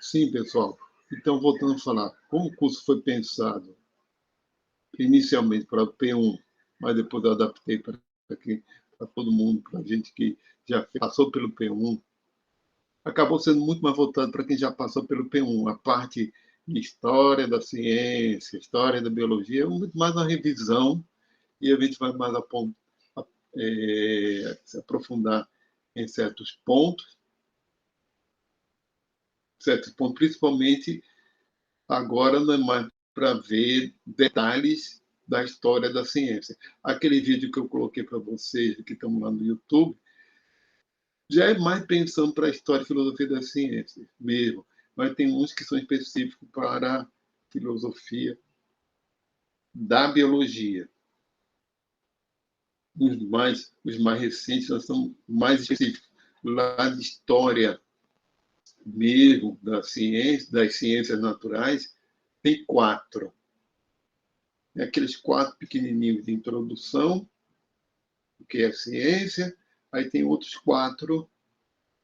Sim, pessoal. Então, voltando a falar, como o curso foi pensado inicialmente para o P1, mas depois eu adaptei para todo mundo, para a gente que já passou pelo P1, acabou sendo muito mais voltado para quem já passou pelo P1. A parte de história da ciência, história da biologia, é muito mais uma revisão, e a gente vai mais se aprofundar em certos pontos, principalmente agora não é mais para ver detalhes da história da ciência. Aquele vídeo que eu coloquei para vocês, que estão lá no YouTube, já é mais pensando para a história e filosofia da ciência mesmo, mas tem uns que são específicos para a filosofia da biologia. Os mais recentes são mais específicos. Lá de história mesmo da ciência, das ciências naturais, tem 4. Aqueles 4 pequenininhos de introdução, que é a ciência, aí tem outros 4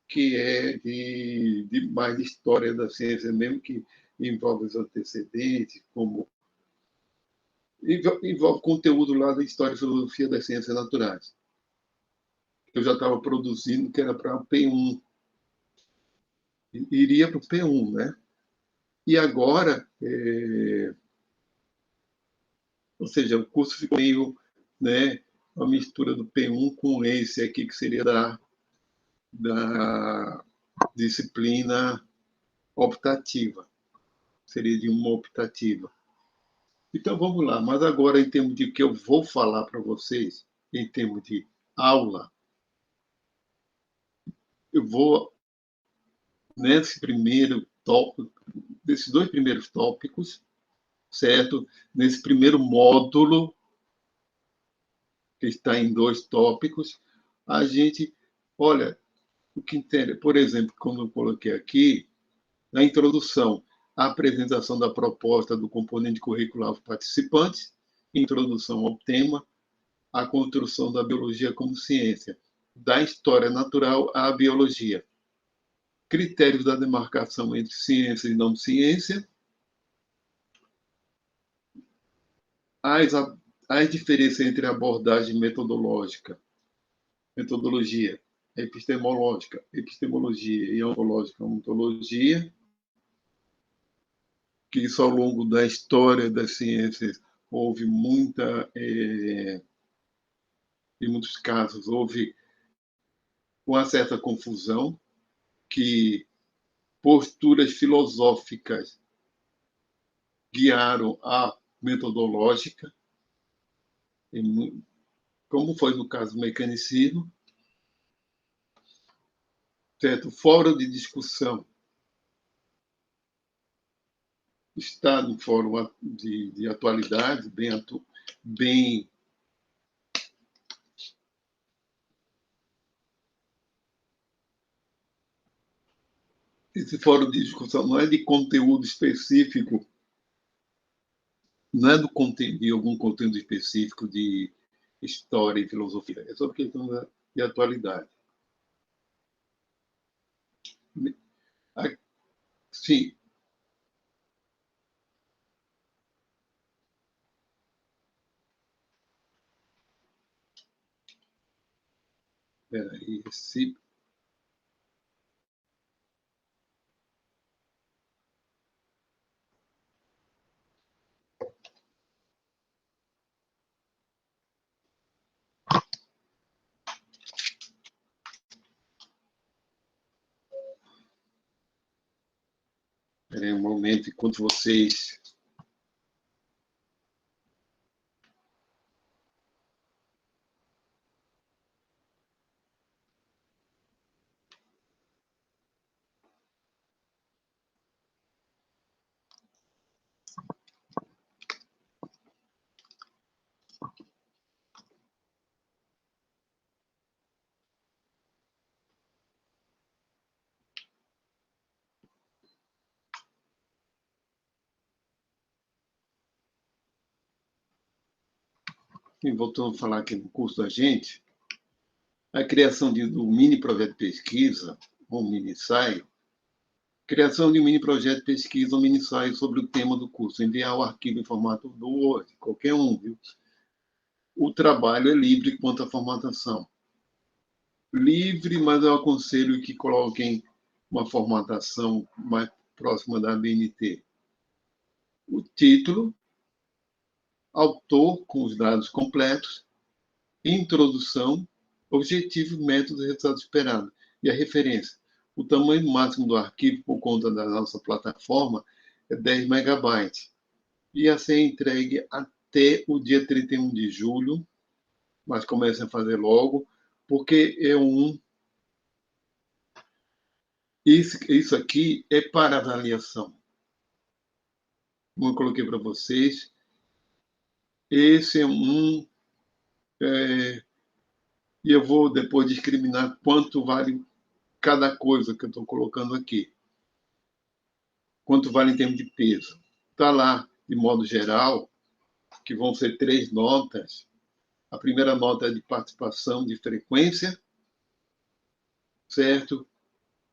que é de mais de história da ciência mesmo, que envolve os antecedentes, como envolve conteúdo lá da história e filosofia das ciências naturais. Eu já estava produzindo, que era para o P1. Iria para o P1, né? E agora, ou seja, o curso ficou meio, né, uma mistura do P1 com esse aqui, que seria da disciplina optativa. Seria de uma optativa. Então, vamos lá. Mas agora, em termos de que eu vou falar para vocês, em termos de aula, eu vou, nesse primeiro tópico, desses 2 primeiros tópicos, certo? Nesse primeiro módulo, que está em 2 tópicos, a gente, olha, o que interessa, por exemplo, como eu coloquei aqui, na introdução, a apresentação da proposta do componente curricular aos participantes, introdução ao tema, a construção da biologia como ciência, da história natural à biologia, critérios da demarcação entre ciência e não ciência, as diferenças entre abordagem metodologia, epistemologia e ontologia, que isso ao longo da história das ciências houve em muitos casos, houve uma certa confusão, que posturas filosóficas guiaram a metodológica, como foi no caso do mecanicismo, certo? Fórum de discussão está no fórum de atualidade, bem esse fórum de discussão não é de conteúdo específico, não é de algum conteúdo específico de história e filosofia, é sobre questão de atualidade. Sim. Espera aí, um momento, enquanto vocês... Voltando a falar aqui no curso da gente, a criação do mini projeto de pesquisa, ou mini ensaio, Criação de um mini projeto de pesquisa ou mini ensaio sobre o tema do curso. Enviar o arquivo em formato do Word, qualquer um, viu? O trabalho é livre quanto à formatação. Livre, mas eu aconselho que coloquem uma formatação mais próxima da BNT. O título, autor com os dados completos, introdução, objetivo, método e resultado esperado. E a referência. O tamanho máximo do arquivo, por conta da nossa plataforma, é 10 megabytes. E a ser entregue até o dia 31 de julho, mas comecem a fazer logo, porque isso aqui é para avaliação. Como eu coloquei para vocês, esse é e eu vou depois discriminar quanto vale cada coisa que eu estou colocando aqui. Quanto vale em termos de peso. Está lá, de modo geral, que vão ser 3 notas. A primeira nota é de participação de frequência, certo?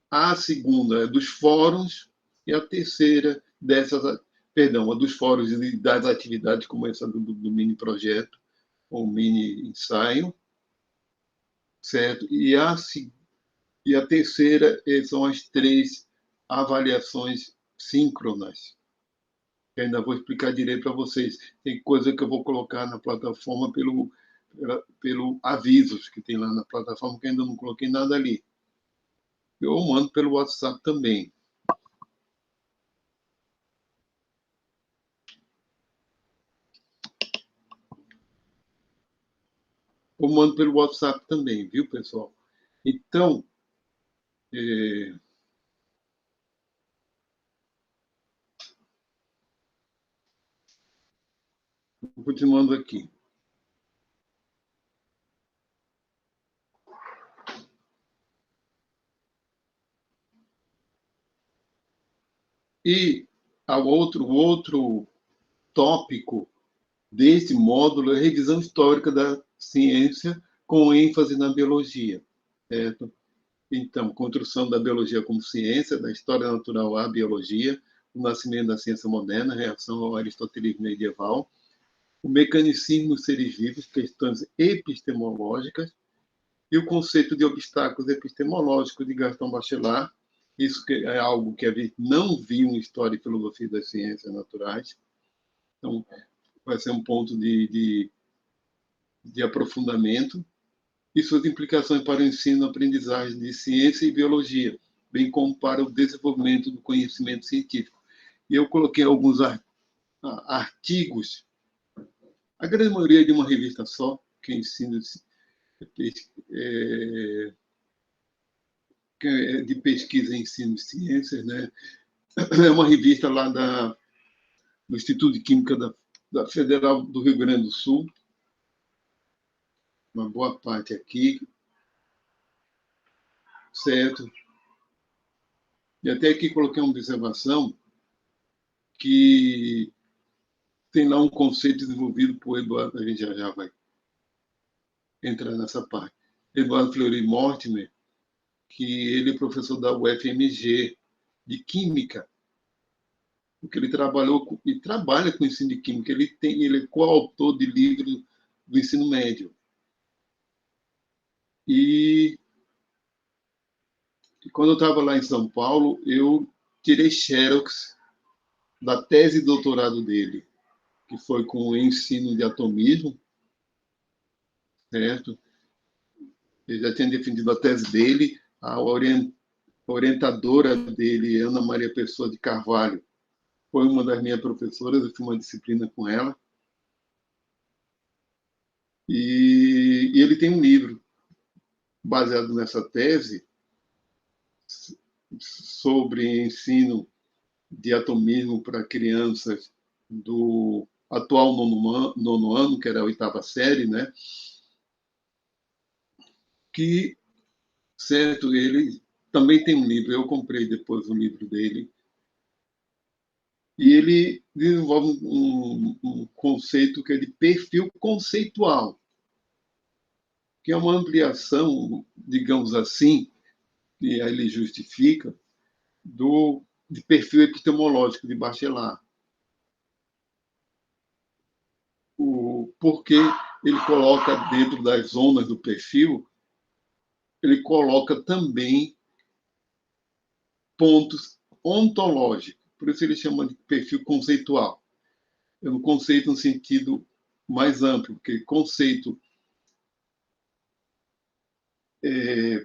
A segunda é dos fóruns e a terceira a dos fóruns e das atividades, como essa do mini projeto, ou mini ensaio, certo? E a terceira são as 3 avaliações síncronas, que ainda vou explicar direito para vocês. Tem coisa que eu vou colocar na plataforma pelo avisos que tem lá na plataforma, que ainda não coloquei nada ali. Eu mando pelo WhatsApp também. Eu mando pelo WhatsApp também, viu, pessoal? Então, continuando aqui. E o outro tópico desse módulo é a revisão histórica da ciência com ênfase na biologia, certo? Então, construção da biologia como ciência, da história natural à biologia, o nascimento da ciência moderna, reação ao aristotelismo medieval, o mecanicismo dos seres vivos, questões epistemológicas, e o conceito de obstáculos epistemológicos de Gaston Bachelard. Isso é algo que a gente não viu em História e Filosofia das Ciências Naturais. Então, vai ser um ponto de aprofundamento. E suas implicações para o ensino e aprendizagem de ciência e biologia, bem como para o desenvolvimento do conhecimento científico. E eu coloquei alguns artigos, a grande maioria de uma revista só, que ensina de pesquisa em ensino de ciências, né? É uma revista lá do Instituto de Química da Federal do Rio Grande do Sul, uma boa parte aqui, certo? E até aqui coloquei uma observação que tem lá um conceito desenvolvido por Eduardo, a gente já vai entrar nessa parte. Eduardo Fleury Mortimer, que ele é professor da UFMG de Química, porque ele trabalhou e trabalha com ensino de Química. Ele é coautor de livros do ensino médio. E quando eu estava lá em São Paulo, eu tirei xerox da tese de doutorado dele, que foi com o ensino de atomismo, certo? Ele já tinha defendido a tese dele, a orientadora dele, Ana Maria Pessoa de Carvalho, foi uma das minhas professoras, eu fiz uma disciplina com ela. E ele tem um livro baseado nessa tese sobre ensino de atomismo para crianças do atual nono ano, que era a 8ª série, né? Que, certo, ele também tem um livro, eu comprei depois o livro dele, e ele desenvolve um conceito que é de perfil conceitual, que é uma ampliação, digamos assim, e aí ele justifica, de perfil epistemológico de Bachelard. Porque ele coloca dentro das zonas do perfil, ele coloca também pontos ontológicos. Por isso ele chama de perfil conceitual. É um conceito no sentido mais amplo, porque conceito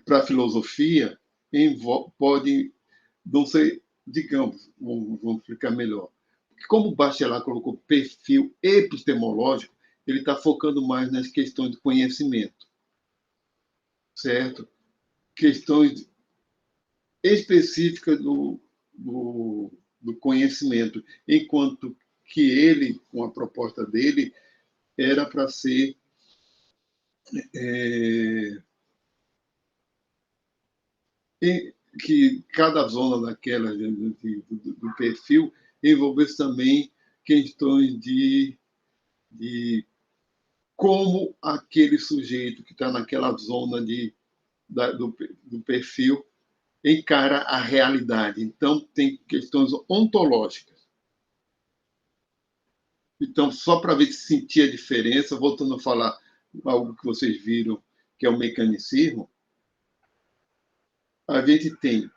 para a filosofia pode não ser, digamos, vamos explicar melhor. Porque como o Bachelard colocou perfil epistemológico, ele está focando mais nas questões de conhecimento, certo? Questões específicas do conhecimento, enquanto que ele, com a proposta dele, era para ser que cada zona daquela do perfil envolvesse também questões de como aquele sujeito que está naquela zona do perfil encara a realidade. Então, tem questões ontológicas. Então, só para ver se sentir a diferença, voltando a falar algo que vocês viram, que é o mecanicismo, a gente tem,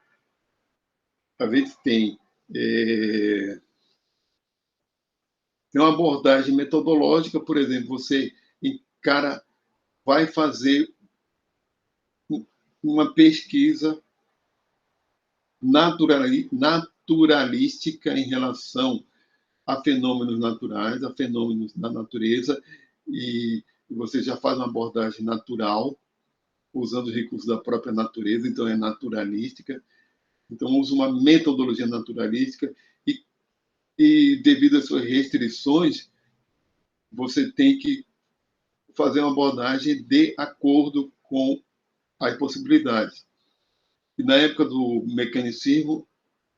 é, tem uma abordagem metodológica, por exemplo, você encara, vai fazer uma pesquisa naturalística em relação a fenômenos naturais, a fenômenos da natureza, e você já faz uma abordagem natural, usando os recursos da própria natureza, então é naturalística. Então, usa uma metodologia naturalística e devido às suas restrições, você tem que fazer uma abordagem de acordo com as possibilidades. E na época do mecanicismo,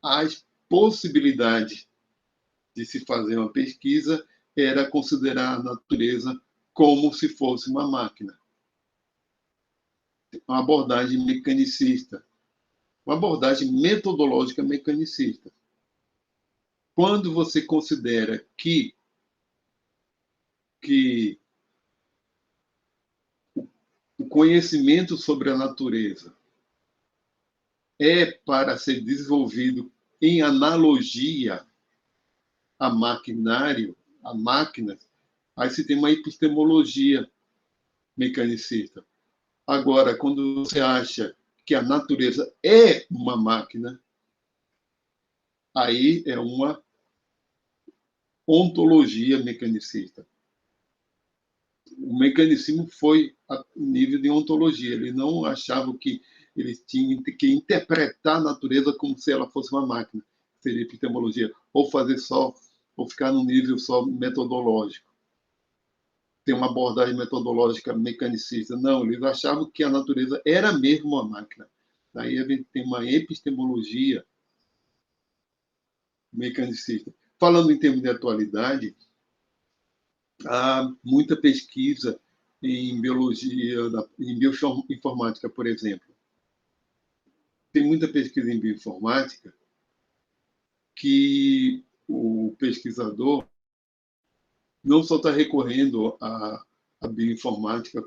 as possibilidades de se fazer uma pesquisa era considerar a natureza como se fosse uma máquina. Uma abordagem mecanicista, uma abordagem metodológica mecanicista. Quando você considera que o conhecimento sobre a natureza é para ser desenvolvido em analogia a maquinário, a máquinas, aí se tem uma epistemologia mecanicista. Agora, quando você acha que a natureza é uma máquina, aí é uma ontologia mecanicista. O mecanicismo foi a nível de ontologia. Ele não achava que ele tinha que interpretar a natureza como se ela fosse uma máquina, seria epistemologia, ou fazer só, ou ficar no nível só metodológico. Tem uma abordagem metodológica mecanicista. Não, eles achavam que a natureza era mesmo uma máquina. Daí a gente tem uma epistemologia mecanicista. Falando em termos de atualidade, há muita pesquisa em biologia, em bioinformática, por exemplo. Tem muita pesquisa em bioinformática que o pesquisador não só está recorrendo à bioinformática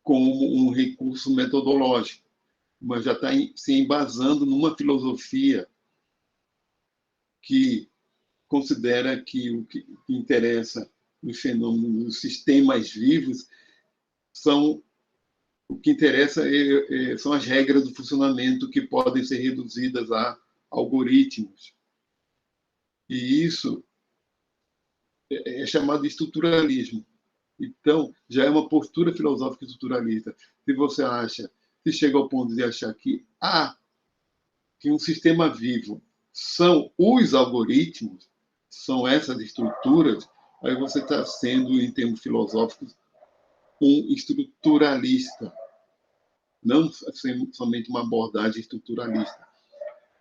como um recurso metodológico, mas já está se embasando numa filosofia que considera que o que interessa nos fenômenos, nos sistemas vivos, o que interessa são as regras do funcionamento que podem ser reduzidas a algoritmos. E isso é chamado de estruturalismo. Então, já é uma postura filosófica estruturalista. Se você acha, se chega ao ponto de achar que um sistema vivo são os algoritmos, são essas estruturas, aí você está sendo, em termos filosóficos, um estruturalista, não somente uma abordagem estruturalista.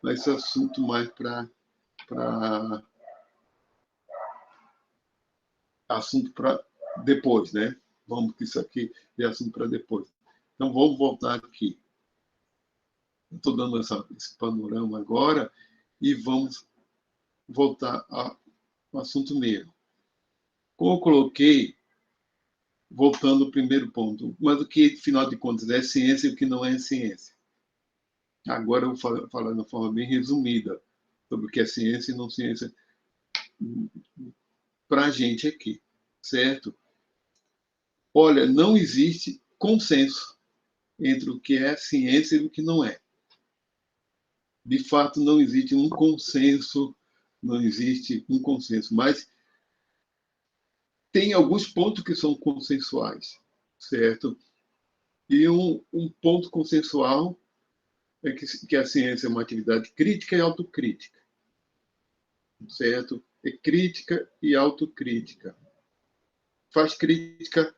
Mas esse assunto mais para assunto para depois, né? Vamos que isso aqui é assunto para depois. Então vamos voltar aqui. Estou dando esse panorama agora e vamos voltar ao assunto mesmo. Como eu coloquei, voltando ao primeiro ponto, mas o que, afinal de contas, é ciência e o que não é ciência? Agora eu vou falar de uma forma bem resumida sobre o que é ciência e não ciência para a gente aqui, certo? Olha, não existe consenso entre o que é ciência e o que não é. De fato, não existe um consenso, mas tem alguns pontos que são consensuais, certo? E um ponto consensual é que a ciência é uma atividade crítica e autocrítica, certo? É crítica e autocrítica. Faz crítica,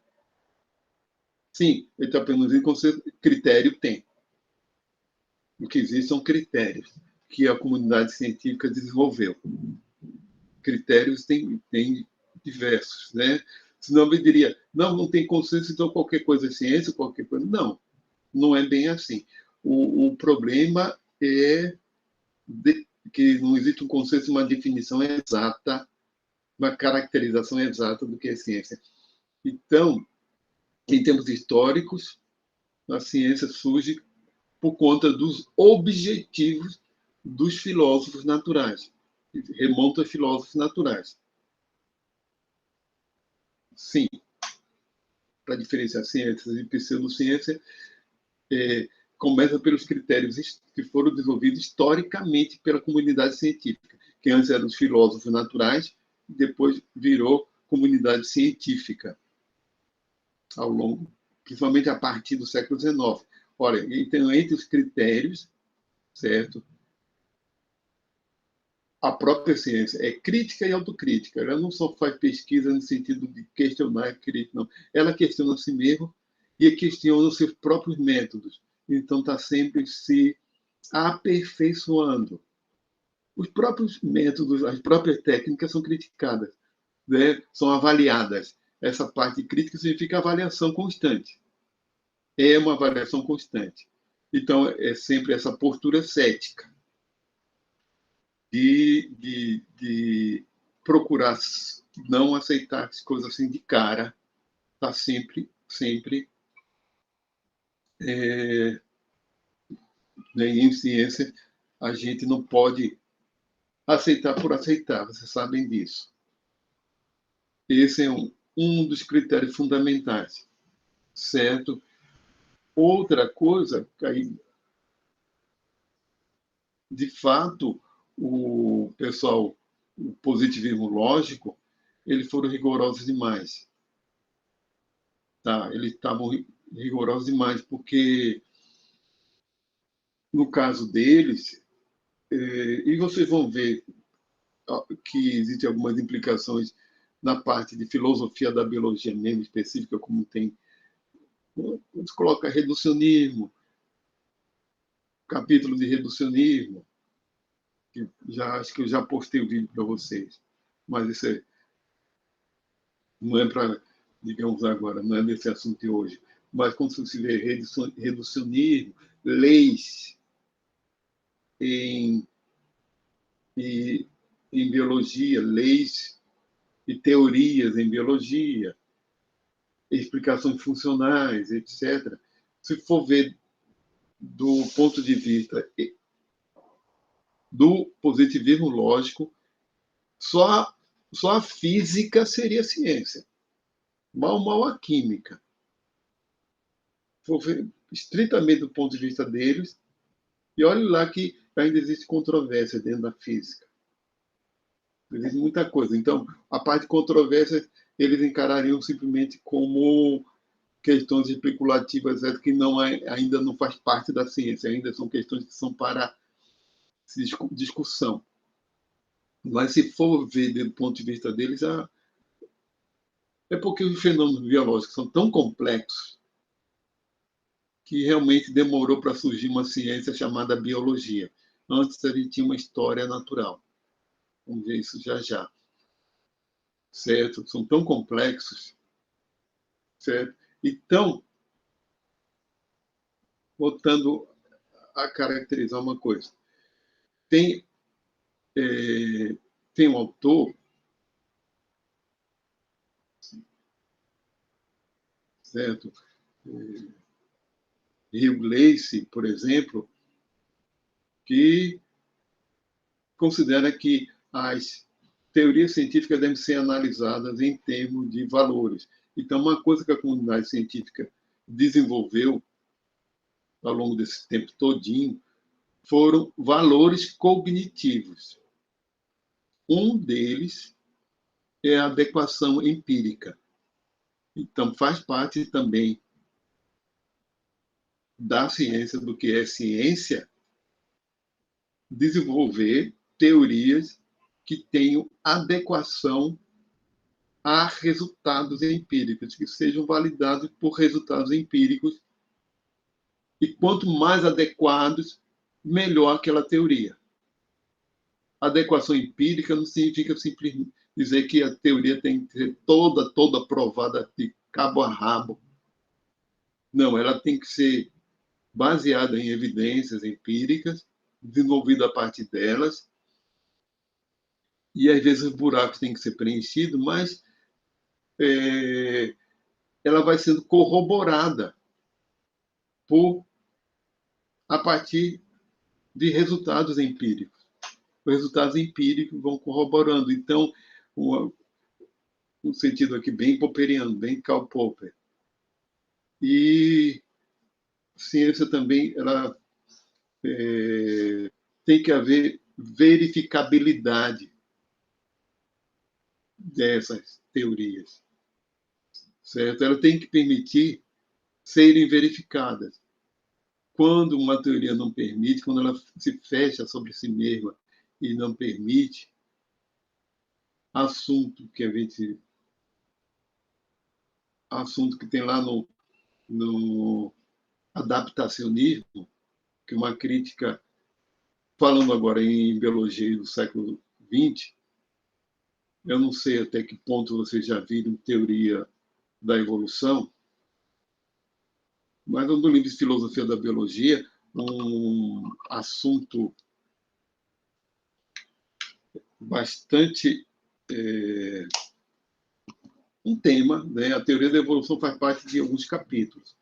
sim, ele está perguntando qual critério tem. O que existe são critérios que a comunidade científica desenvolveu. Critérios tem diversos, né? Senão eu diria, não tem consenso, então qualquer coisa é ciência, qualquer coisa. Não, não é bem assim. O problema é que não existe um consenso, uma definição exata, uma caracterização exata do que é ciência. Então, em termos históricos, a ciência surge por conta dos objetivos dos filósofos naturais. Remonta a filósofos naturais. Sim, para diferenciar ciência e pseudociência, começa pelos critérios que foram desenvolvidos historicamente pela comunidade científica, que antes eram os filósofos naturais, e depois virou comunidade científica, ao longo, principalmente a partir do século XIX. Olha, então, entre os critérios, certo? A própria ciência é crítica e autocrítica. Ela não só faz pesquisa no sentido de questionar, crítica, não. Ela questiona a si mesma e questiona os seus próprios métodos. Então, está sempre se aperfeiçoando. Os próprios métodos, as próprias técnicas são criticadas, né? São avaliadas. Essa parte crítica significa avaliação constante. É uma avaliação constante. Então, é sempre essa postura cética de procurar não aceitar as coisas assim de cara, está sempre né, em ciência, a gente não pode aceitar por aceitar, vocês sabem disso. Esse é um dos critérios fundamentais, certo? Outra coisa, aí, de fato, o pessoal, o positivismo lógico, eles foram rigorosos demais. Tá? Eles estavam rigorosos demais, porque no caso deles, e vocês vão ver que existem algumas implicações na parte de filosofia da biologia mesmo específica, como tem, se coloca reducionismo, capítulo de reducionismo, que acho que eu já postei o vídeo para vocês, mas isso não é para, digamos agora, não é desse assunto de hoje, mas quando se vê reducionismo, leis em, em, em biologia, leis e teorias em biologia, explicações funcionais, etc. Se for ver do ponto de vista do positivismo lógico, só a física seria ciência. Mal a química. Se for ver estritamente do ponto de vista deles, e olhe lá que ainda existe controvérsia dentro da física. Existe muita coisa. Então, a parte de controvérsia, eles encarariam simplesmente como questões especulativas que não ainda não faz parte da ciência, ainda são questões que são para discussão. Mas se for ver do ponto de vista deles, é porque os fenômenos biológicos são tão complexos que realmente demorou para surgir uma ciência chamada biologia. Antes a gente tinha uma história natural. Vamos ver isso já já. Certo? São tão complexos, certo? Então, voltando a caracterizar uma coisa. Tem um autor, certo? Hugh Lacey, por exemplo, que considera que as teorias científicas devem ser analisadas em termos de valores. Então, uma coisa que a comunidade científica desenvolveu ao longo desse tempo todinho foram valores cognitivos. Um deles é a adequação empírica. Então, faz parte também da ciência, do que é ciência, desenvolver teorias que tenham adequação a resultados empíricos, que sejam validados por resultados empíricos. E quanto mais adequados, melhor aquela teoria. Adequação empírica não significa simplesmente dizer que a teoria tem que ser toda aprovada de cabo a rabo. Não, ela tem que ser baseada em evidências empíricas, desenvolvida a partir delas, e às vezes os buracos têm que ser preenchidos, mas ela vai sendo corroborada a partir de resultados empíricos. Os resultados empíricos vão corroborando. Então, um sentido aqui bem popperiano, bem Karl Popper. E ciência também, ela tem que haver verificabilidade dessas teorias, certo? Ela tem que permitir serem verificadas. Quando uma teoria não permite, quando ela se fecha sobre si mesma e não permite, assunto que tem lá no adaptacionismo, que é uma crítica, falando agora em biologia do século XX, eu não sei até que ponto vocês já viram teoria da evolução, mas no livro de Filosofia da Biologia, um assunto bastante um tema, né? A teoria da evolução faz parte de alguns capítulos.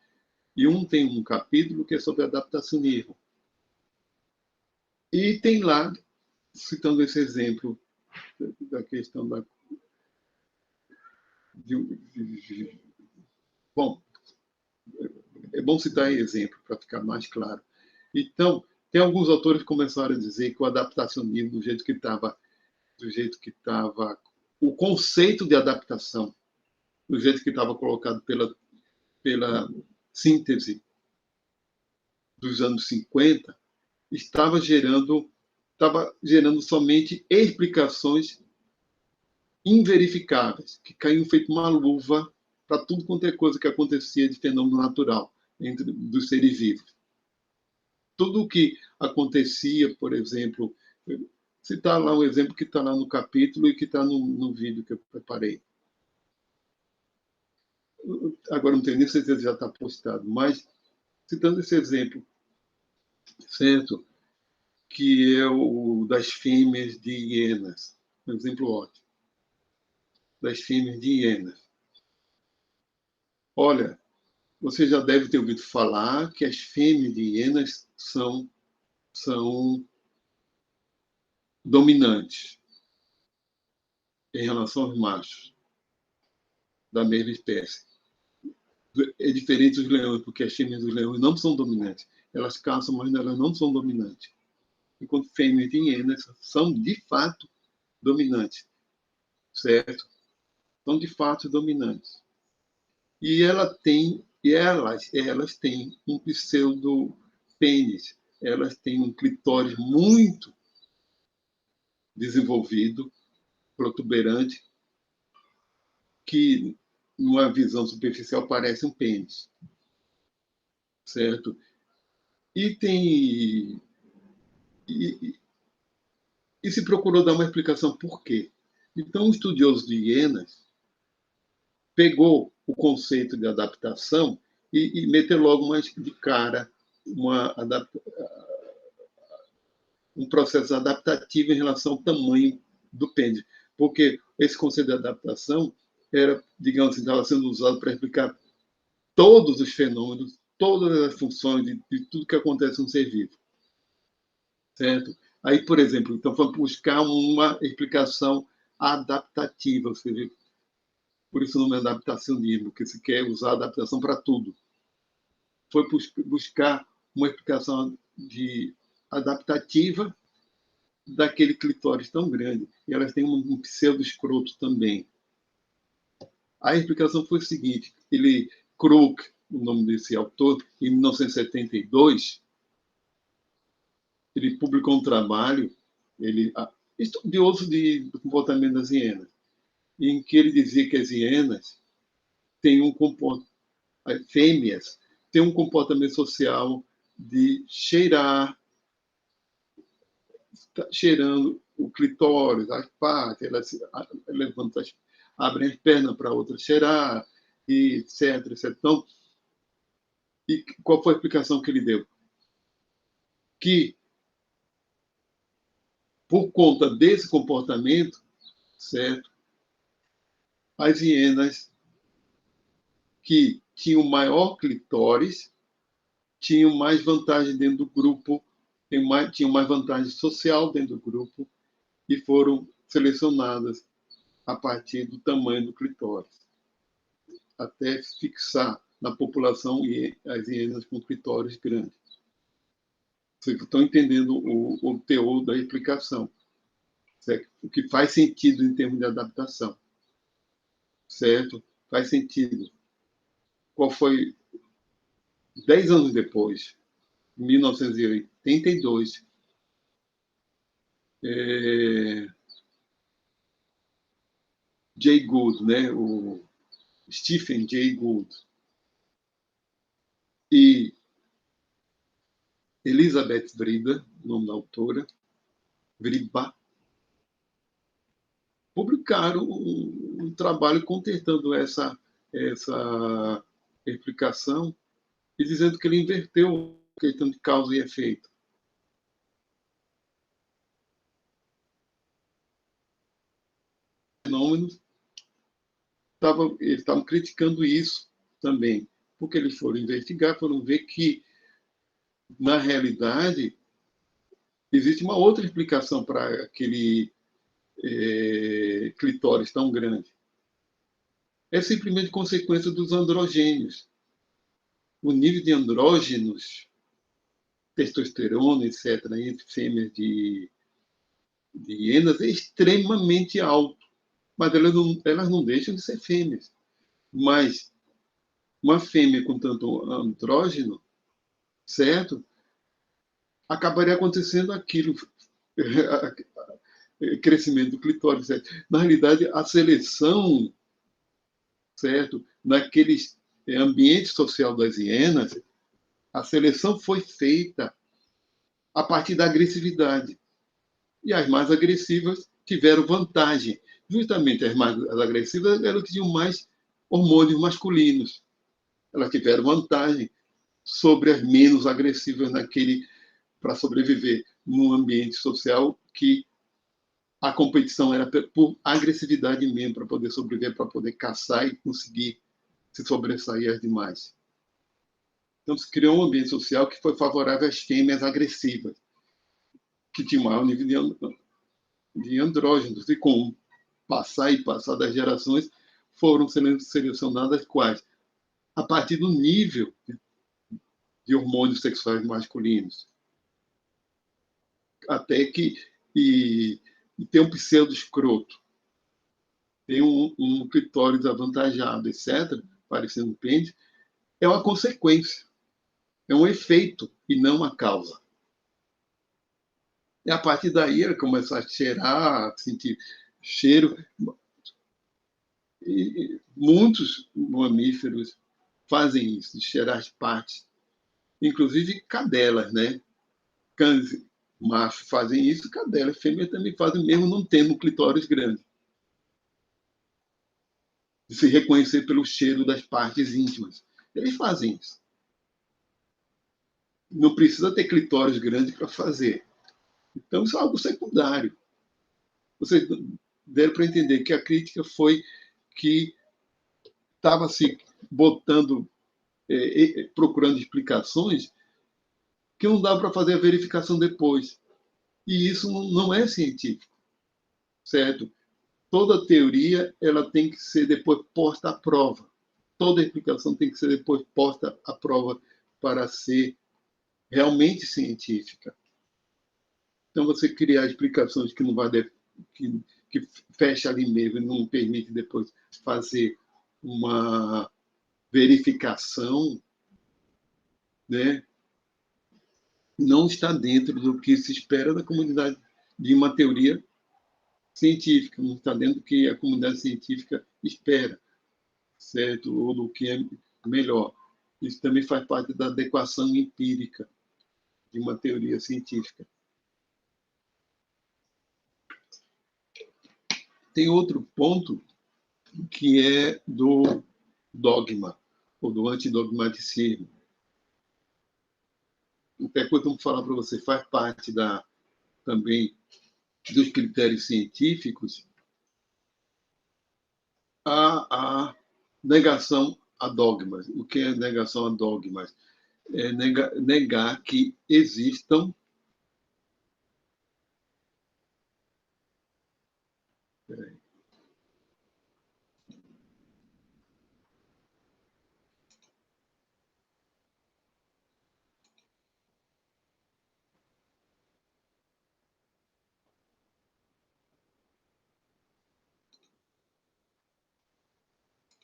E tem um capítulo que é sobre adaptacionismo. E tem lá, citando esse exemplo da questão da... Bom, é bom citar exemplo para ficar mais claro. Então, tem alguns autores que começaram a dizer que o adaptacionismo, do jeito que estava, o conceito de adaptação, do jeito que estava colocado pela síntese dos anos 50, estava gerando somente explicações inverificáveis, que caíam feito uma luva para tudo quanto é coisa que acontecia de fenômeno natural dos seres vivos. Tudo o que acontecia, por exemplo, citar lá um exemplo que está lá no capítulo e que está no vídeo que eu preparei. Agora não tenho nem certeza se já está postado, mas citando esse exemplo, certo? Que é o das fêmeas de hienas. Um exemplo ótimo. Das fêmeas de hienas. Olha, você já deve ter ouvido falar que as fêmeas de hienas são dominantes em relação aos machos da mesma espécie. É diferente dos leões, porque as fêmeas dos leões não são dominantes. Elas caçam, mas elas não são dominantes. Enquanto fêmeas de hienas são, de fato, dominantes. Certo? São, de fato, dominantes. E elas têm um pseudo-pênis. Elas têm um clitóris muito desenvolvido, protuberante, que, numa visão superficial, parece um pênis. Certo? E se procurou dar uma explicação por quê. Então, o estudioso de hienas pegou o conceito de adaptação e meteu logo de cara um processo adaptativo em relação ao tamanho do pênis. Porque esse conceito de adaptação era, digamos assim, estava sendo usado para explicar todos os fenômenos, todas as funções de tudo que acontece no ser vivo. Certo? Aí, por exemplo, então foi buscar uma explicação adaptativa, ou seja, por isso o nome é adaptacionismo, que se quer usar adaptação para tudo. Foi buscar uma explicação adaptativa daquele clitóris tão grande. E elas têm um pseudo-escroto também. A explicação foi o seguinte: Crook, o nome desse autor, em 1972, ele publicou um trabalho, estudioso do comportamento das hienas, em que ele dizia que as hienas têm fêmeas têm um comportamento social de cheirando o clitóris, as partes, elas levantam, abrem as pernas para outra cheirar, e etc, etc. Então, e qual foi a explicação que ele deu? Que, por conta desse comportamento, certo, as hienas que tinham maior clitóris tinham mais vantagem dentro do grupo, tinham mais vantagem social dentro do grupo e foram selecionadas a partir do tamanho do clitóris, até fixar na população as hienas com clitóris grandes. Vocês estão entendendo o teor da explicação, certo? O que faz sentido em termos de adaptação, certo? Faz sentido. Qual foi 10 anos depois, em 1982, Jay Gould, né? O Stephen Jay Gould e Elizabeth Vriba, o nome da autora, Vriba, publicaram um trabalho contestando essa explicação e dizendo que ele inverteu a questão de causa e efeito. Fenômenos, eles estavam criticando isso também, porque eles foram investigar, foram ver que, na realidade, existe uma outra explicação para aquele clitóris tão grande. É simplesmente consequência dos androgênios. O nível de andrógenos, testosterona, etc., entre fêmeas de hienas é extremamente alto. Mas elas não deixam de ser fêmeas. Mas uma fêmea com tanto andrógeno, certo? Acabaria acontecendo aquilo, crescimento do clitóris, certo? Na realidade, a seleção, certo? Naquele ambiente social das hienas, a seleção foi feita a partir da agressividade. E as mais agressivas tiveram vantagem. Justamente as mais agressivas eram que tinham mais hormônios masculinos. Elas tiveram vantagem sobre as menos agressivas para sobreviver num ambiente social que a competição era por agressividade mesmo, para poder sobreviver, para poder caçar e conseguir se sobressair às demais. Então, se criou um ambiente social que foi favorável às fêmeas agressivas, que tinham maior nível de andrógenos, e com o passar das gerações, foram selecionadas quais? A partir do nível de hormônios sexuais masculinos. Até que tem um pseudo-escroto, tem um clitóris avantajado, etc., parecendo um pênis, é uma consequência, é um efeito e não uma causa. E a partir daí ele começa a cheirar, a sentir cheiro. E muitos mamíferos fazem isso, de cheirar as partes, inclusive cadelas, né? Cães machos fazem isso, cadelas fêmeas também fazem, mesmo não tendo um clitóris grande. De se reconhecer pelo cheiro das partes íntimas. Eles fazem isso. Não precisa ter clitóris grande para fazer. Então, isso é algo secundário. Vocês deram para entender que a crítica foi que estava se botando, procurando explicações que não dava para fazer a verificação depois. E isso não é científico, certo? Toda teoria ela tem que ser depois posta à prova. Toda explicação tem que ser depois posta à prova para ser realmente científica. Então, você criar explicações que não vai que fecha ali mesmo e não permite depois fazer uma verificação, né, não está dentro do que se espera da comunidade de uma teoria científica, não está dentro do que a comunidade científica espera, certo? Ou do que é melhor. Isso também faz parte da adequação empírica de uma teoria científica. Tem outro ponto que é do dogma, ou do antidogmaticismo. Até que eu vou falar para você, faz parte também dos critérios científicos a negação a dogmas. O que é negação a dogmas? É negar que existam. Peraí.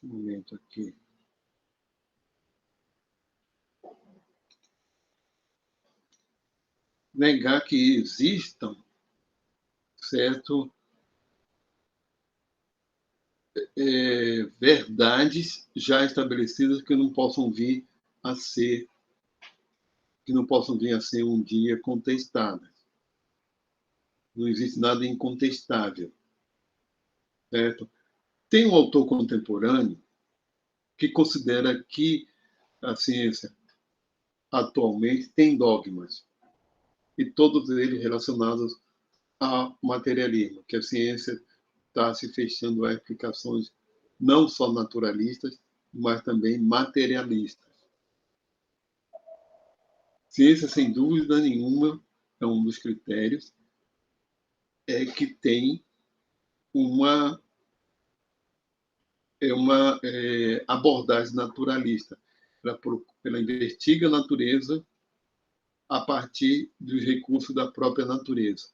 Um momento aqui. Negar que existam, certo? Verdades já estabelecidas que não possam vir a ser um dia contestadas. Não existe nada incontestável, certo? Tem um autor contemporâneo que considera que a ciência atualmente tem dogmas, e todos eles relacionados ao materialismo, que a ciência está se fechando a explicações não só naturalistas, mas também materialistas. Ciência, sem dúvida nenhuma, é um dos critérios, que tem uma, abordagem naturalista. Ela investiga a natureza a partir dos recursos da própria natureza.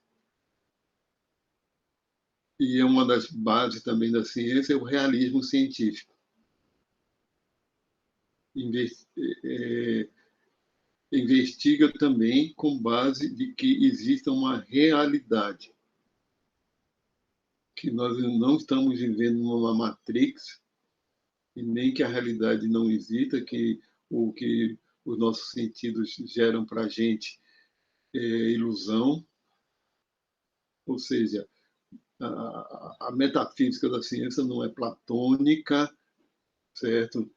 E é uma das bases também da ciência é o realismo científico. Investiga também com base de que exista uma realidade, que nós não estamos vivendo numa matrix, e nem que a realidade não exista, que o que os nossos sentidos geram para a gente é ilusão, ou seja, a metafísica da ciência não é platônica, certo?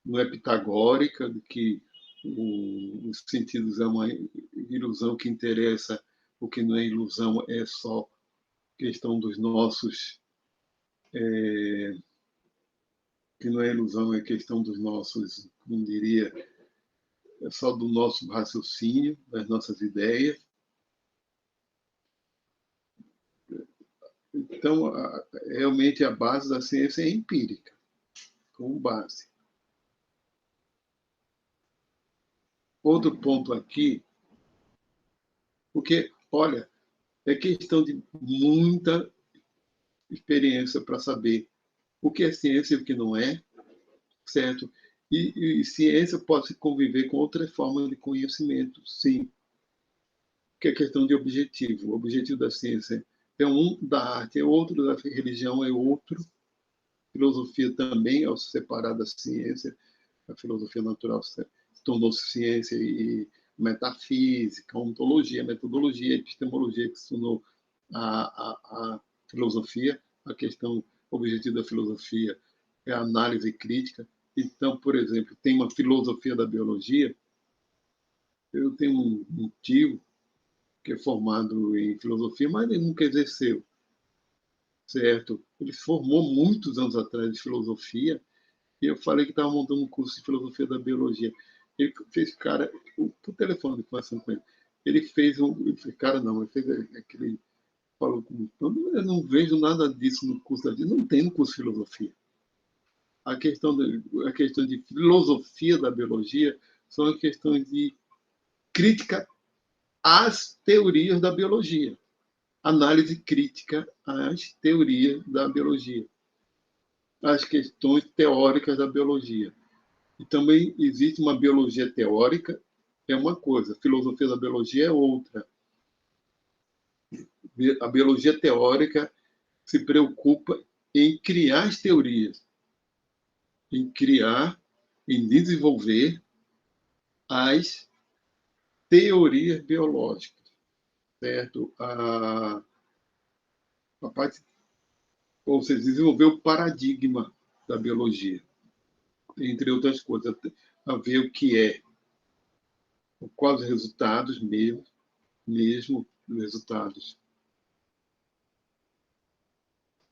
Não é pitagórica, de que os sentidos é uma ilusão que interessa, o que não é ilusão é só questão dos nossos, que não é ilusão, é questão dos nossos, como diria, é só do nosso raciocínio, das nossas ideias. Então, realmente a base da ciência é empírica, como base. Outro ponto aqui, porque, olha, é questão de muita experiência para saber o que é ciência e o que não é, certo? E ciência pode se conviver com outra forma de conhecimento, sim, que é questão de objetivo. O objetivo da ciência é um, da arte é outro, da religião é outro, filosofia também, ao se separar da ciência, a filosofia natural tornou-se ciência e metafísica, ontologia, metodologia, epistemologia, que se tornou a filosofia. A questão, o objetivo da filosofia é a análise crítica. Então, por exemplo, tem uma filosofia da biologia. Eu tenho um tio que é formado em filosofia, mas ele nunca exerceu, certo? Ele se formou muitos anos atrás de filosofia, e eu falei que estava montando um curso de filosofia da biologia. Ele fez, cara, por telefone, conversando com ele, ele fez cara não, ele fez aquele, falou com, eu não vejo nada disso no curso da vida, não tem no curso de filosofia. A questão de filosofia da biologia são as questões de crítica às teorias da biologia, análise crítica às teorias da biologia, às questões teóricas da biologia. E também existe uma biologia teórica, é uma coisa, a filosofia da biologia é outra. A biologia teórica se preocupa em criar as teorias, em criar, em desenvolver as teorias biológicas, certo? A parte, ou seja, desenvolver o paradigma da biologia, entre outras coisas, a ver o que é, quais os resultados mesmo resultados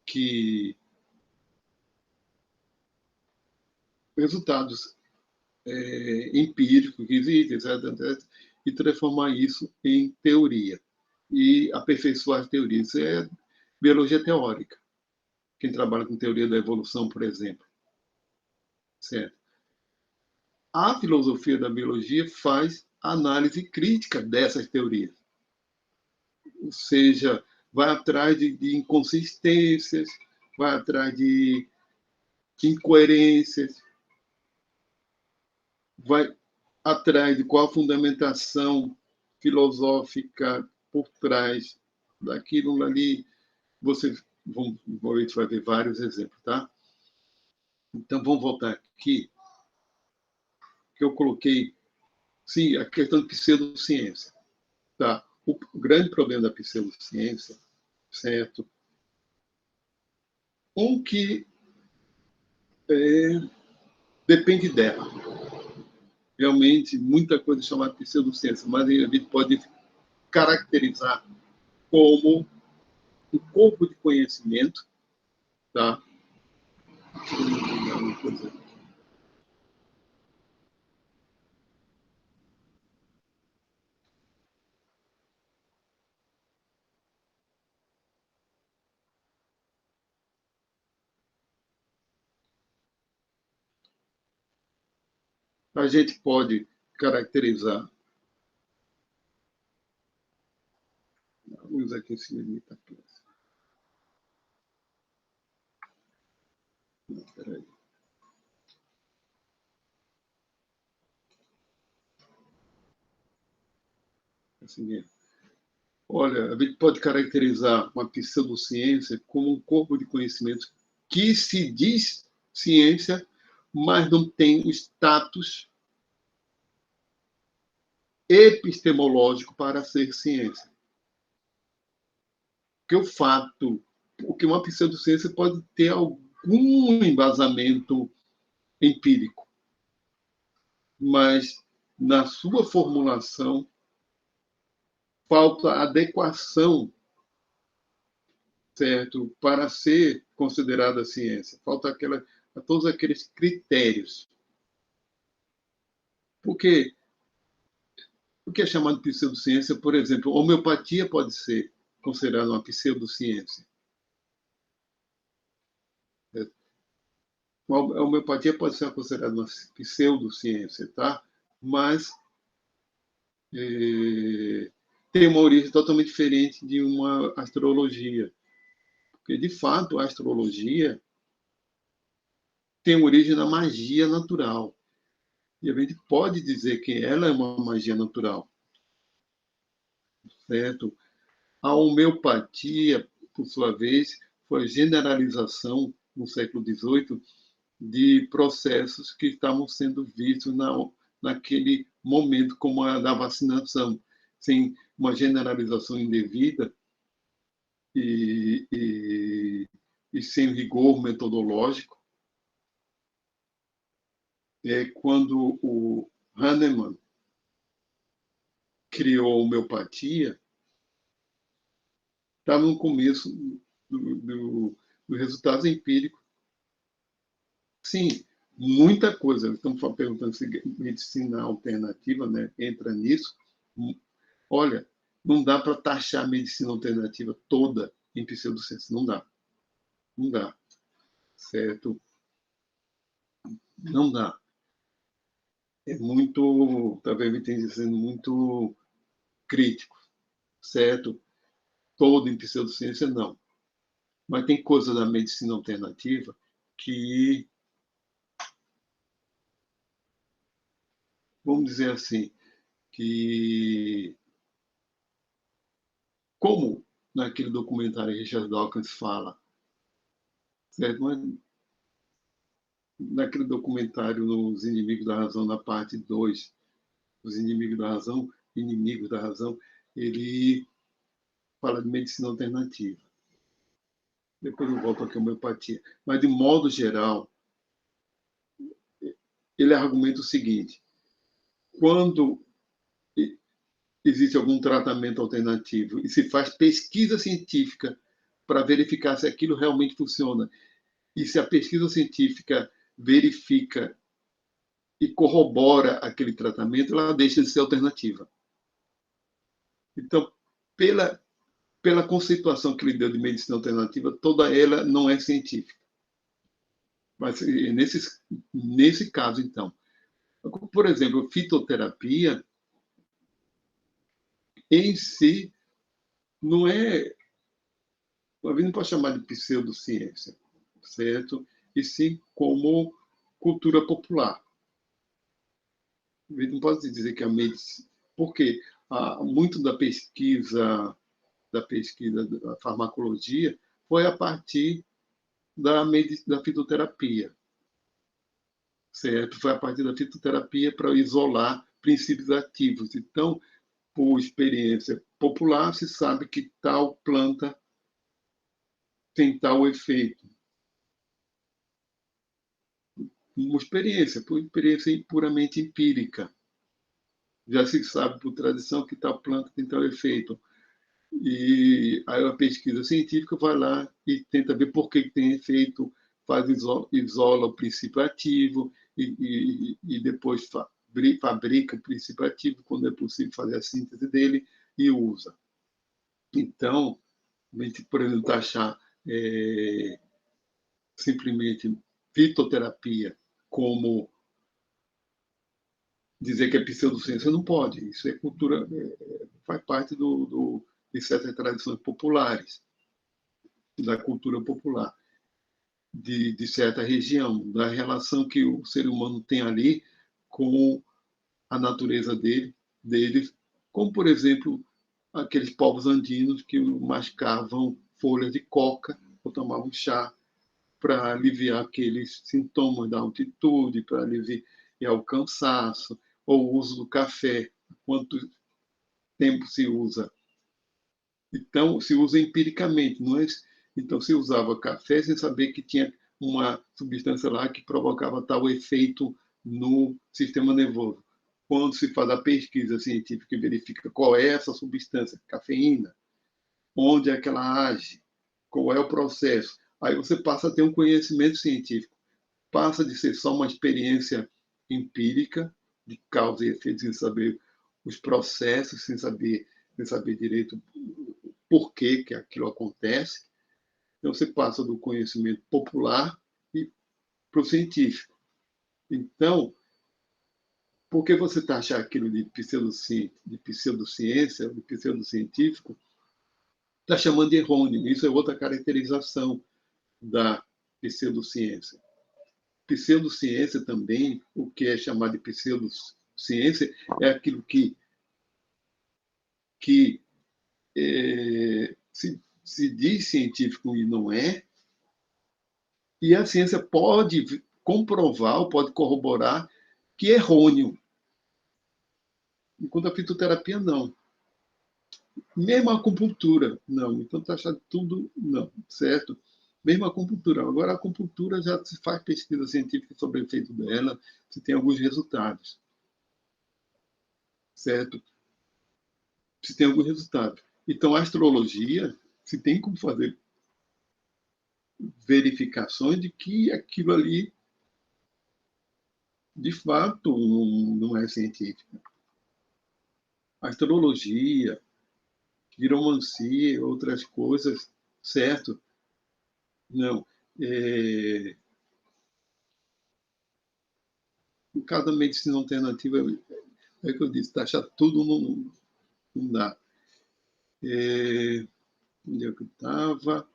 que resultados empíricos que existem, etc., e transformar isso em teoria e aperfeiçoar as teorias. Isso é biologia teórica. Quem trabalha com teoria da evolução, por exemplo, certo? A filosofia da biologia faz análise crítica dessas teorias, ou seja, vai atrás de inconsistências, vai atrás de incoerências, vai atrás de qual a fundamentação filosófica por trás daquilo ali. Você vai ver vários exemplos, tá? Então, vamos voltar aqui, que eu coloquei, sim, a questão de pseudociência. Tá? O grande problema da pseudociência, certo? Que depende dela. Realmente, muita coisa chamada pseudociência, mas a gente pode caracterizar como um corpo de conhecimento, tá? Deixa eu entender uma coisa. A gente pode caracterizar. Vamos usar aqui esse limite. Peraí. Assim mesmo. Olha, a gente pode caracterizar uma pseudociência como um corpo de conhecimentos que se diz ciência, mas não tem o status epistemológico para ser ciência. Porque o fato, porque uma pseudociência pode ter algum embasamento empírico, mas na sua formulação falta adequação, certo, para ser considerada ciência. Falta todos aqueles critérios. Porque o que é chamado de pseudociência, por exemplo, homeopatia pode ser considerada uma pseudociência. A homeopatia pode ser considerada uma pseudociência, tá? Mas tem uma origem totalmente diferente de uma astrologia. Porque, de fato, a astrologia tem origem na magia natural. E a gente pode dizer que ela é uma magia natural, certo? A homeopatia, por sua vez, foi a generalização, no século XVIII, de processos que estavam sendo vistos naquele momento, como a da vacinação, sem uma generalização indevida e sem rigor metodológico. É quando o Hahnemann criou a homeopatia, Está no começo do resultados empíricos. Sim, muita coisa. Estamos perguntando se medicina alternativa, né, entra nisso. Olha, não dá para taxar a medicina alternativa toda em pseudociência. Não dá. Não dá. Certo? Não dá. É muito, talvez me esteja sendo muito crítico, certo? Todo em pseudociência, não. Mas tem coisa da medicina alternativa que, vamos dizer assim, que, como naquele documentário Richard Dawkins fala, certo? Mas naquele documentário Os Inimigos da Razão, na parte 2, Os Inimigos da Razão, ele fala de medicina alternativa. Depois eu volto aqui à homeopatia. Mas, de modo geral, ele argumenta o seguinte: quando existe algum tratamento alternativo e se faz pesquisa científica para verificar se aquilo realmente funciona, e se a pesquisa científica verifica e corrobora aquele tratamento, ela deixa de ser alternativa. Então, pela conceituação que ele deu de medicina alternativa, toda ela não é científica. Mas nesse caso, então, por exemplo, fitoterapia em si não é, a gente não pode chamar de pseudociência, certo? E sim como cultura popular. A gente não pode dizer que a medicina, porque muito da farmacologia foi a partir da fitoterapia, certo? Foi a partir da fitoterapia para isolar princípios ativos. Então, por experiência popular, se sabe que tal planta tem tal efeito. Por experiência puramente empírica. Já se sabe por tradição que tal planta tem tal efeito. E aí a pesquisa científica vai lá e tenta ver por que tem efeito, isola o princípio ativo e depois fabrica o princípio ativo, quando é possível fazer a síntese dele, e usa. Então, a gente, por exemplo, taxar simplesmente fitoterapia como dizer que é pseudociência, não pode. Isso é cultura, faz parte de certas tradições populares, da cultura popular, de certa região, da relação que o ser humano tem ali com a natureza dele, como, por exemplo, aqueles povos andinos que mascavam folhas de coca ou tomavam chá para aliviar aqueles sintomas da altitude, para aliviar o cansaço, ou o uso do café, quanto tempo se usa. Então, se usa empiricamente, não é? Então, se usava café sem saber que tinha uma substância lá que provocava tal efeito no sistema nervoso. Quando se faz a pesquisa científica e verifica qual é essa substância, cafeína, onde é que ela age, qual é o processo, aí você passa a ter um conhecimento científico. Passa de ser só uma experiência empírica, de causa e efeito, sem saber os processos, sem saber direito por que aquilo acontece. Então, você passa do conhecimento popular para o científico. Então, por que você taxar aquilo de pseudociência, de pseudocientífico, está chamando de errôneo? Isso é outra caracterização da pseudociência. Pseudociência também, o que é chamado de pseudociência, é aquilo que se diz científico e não é, e a ciência pode comprovar, ou pode corroborar que é errôneo, enquanto a fitoterapia não. Mesmo a acupuntura, não. Então, está achando tudo, não, certo? Mesmo a acupuntura. Agora, a acupuntura já se faz pesquisa científica sobre o efeito dela, se tem alguns resultados, certo? Se tem algum resultado. Então, a astrologia, se tem como fazer verificações de que aquilo ali, de fato, não é científico. Astrologia, quiromancia, outras coisas, certo? Não. No caso da medicina alternativa, é que eu disse, taxar tudo não dá. Onde é que eu estava?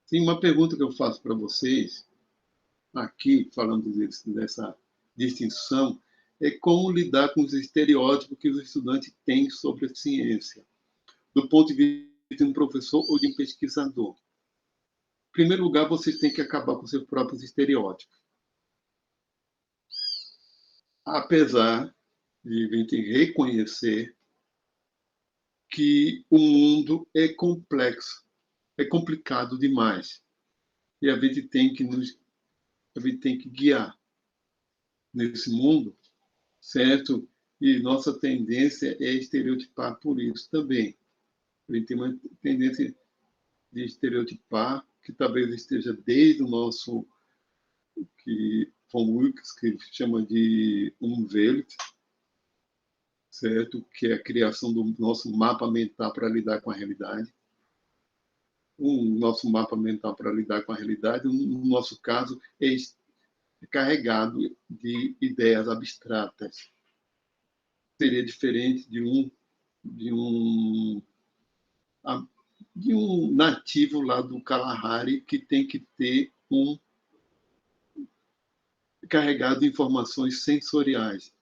Tem uma pergunta que eu faço para vocês, aqui, falando dessa distinção, é como lidar com os estereótipos que os estudantes têm sobre a ciência, do ponto de vista de um professor ou de um pesquisador. Em primeiro lugar, vocês têm que acabar com seus próprios estereótipos. Apesar de a gente reconhecer que o mundo é complexo, é complicado demais. E a gente tem que guiar nesse mundo, certo? E nossa tendência é estereotipar por isso também. A gente tem uma tendência de estereotipar, que talvez esteja desde o nosso, que von Wilkes, que chama de Umwelt, certo? Que é a criação do nosso mapa mental para lidar com a realidade. Nosso mapa mental para lidar com a realidade, no nosso caso, é carregado de ideias abstratas. Seria diferente de um de um nativo lá do Kalahari que tem que ter carregado de informações sensoriais,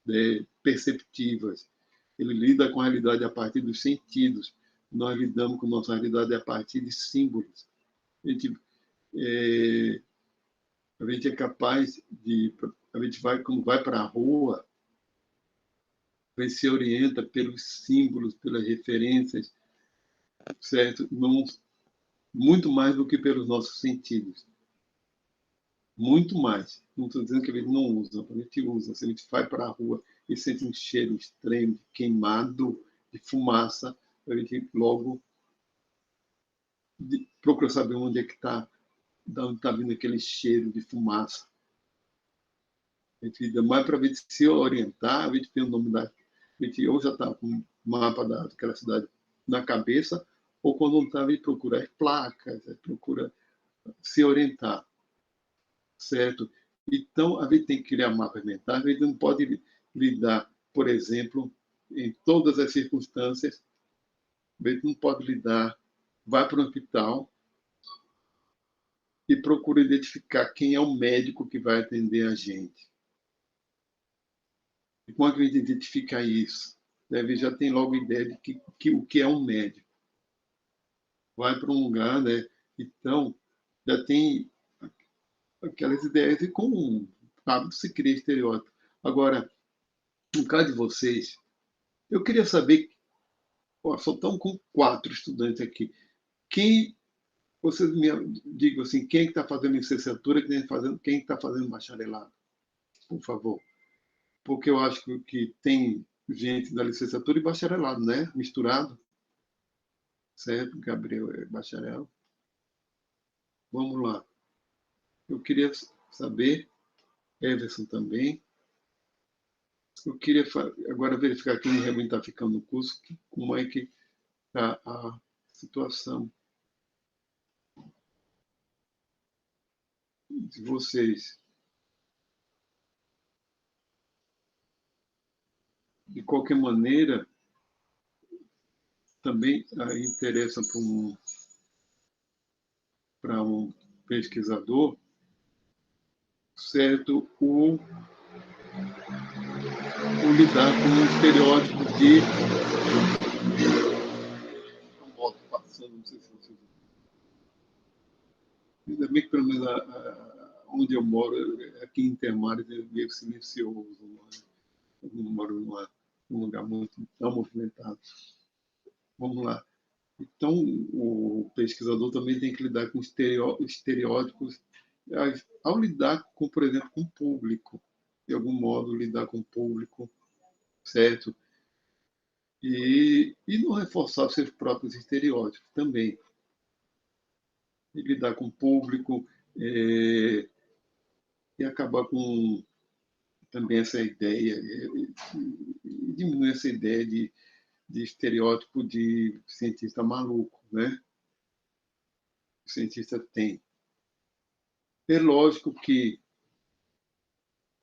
né, perceptivas. Ele lida com a realidade a partir dos sentidos. Nós lidamos com nossa realidade a partir de símbolos. A gente é capaz de... A gente vai, quando vai para a rua, a gente se orienta pelos símbolos, pelas referências, certo? Não, muito mais do que pelos nossos sentidos. Muito mais. Não estou dizendo que a gente não usa, a gente usa. Se a gente vai para a rua e sente um cheiro estranho de queimado, de fumaça, a gente logo procura saber onde é que está, de onde está vindo aquele cheiro de fumaça. A gente ainda mais para a gente se orientar, a gente tem o nome da... A gente ou já está com o mapa daquela cidade na cabeça, ou quando não está, a gente procura as placas, procura se orientar, certo? Então, a gente tem que criar mapas mentais, a gente não pode lidar, por exemplo, em todas as circunstâncias, a gente não pode lidar, vai para o hospital e procura identificar quem é o médico que vai atender a gente. E como é que a gente identifica isso? Deve já tem logo ideia de o que é um médico. Vai para um lugar, né? Então, já tem aquelas ideias e com rápido se cria estereótipo. Agora, no caso de vocês, eu queria saber, só estão com 4 estudantes aqui. Quem, vocês me digam assim, quem está fazendo licenciatura, quem está fazendo bacharelado, por favor. Porque eu acho que tem gente da licenciatura e bacharelado, né? Misturado. Certo? Gabriel é bacharel. Vamos lá. Eu queria saber, Everson também, eu queria agora verificar quem realmente está ficando no curso, como é que está a situação de vocês. De qualquer maneira, também interessa para um pesquisador, certo, o lidar com o estereótipo de... Uma moto passando, não sei se vocês... Ainda bem que pelo menos onde eu moro, aqui em Intermares, é meio silencioso. Eu não moro num lugar muito tão movimentado. Vamos lá. Então, o pesquisador também tem que lidar com estereótipos ao lidar com, por exemplo, com o público, de algum modo lidar com o público, certo? E não reforçar seus próprios estereótipos também. E lidar com o público e acabar com também essa ideia, diminuir essa ideia de estereótipo de cientista maluco, né? O cientista tem. É lógico que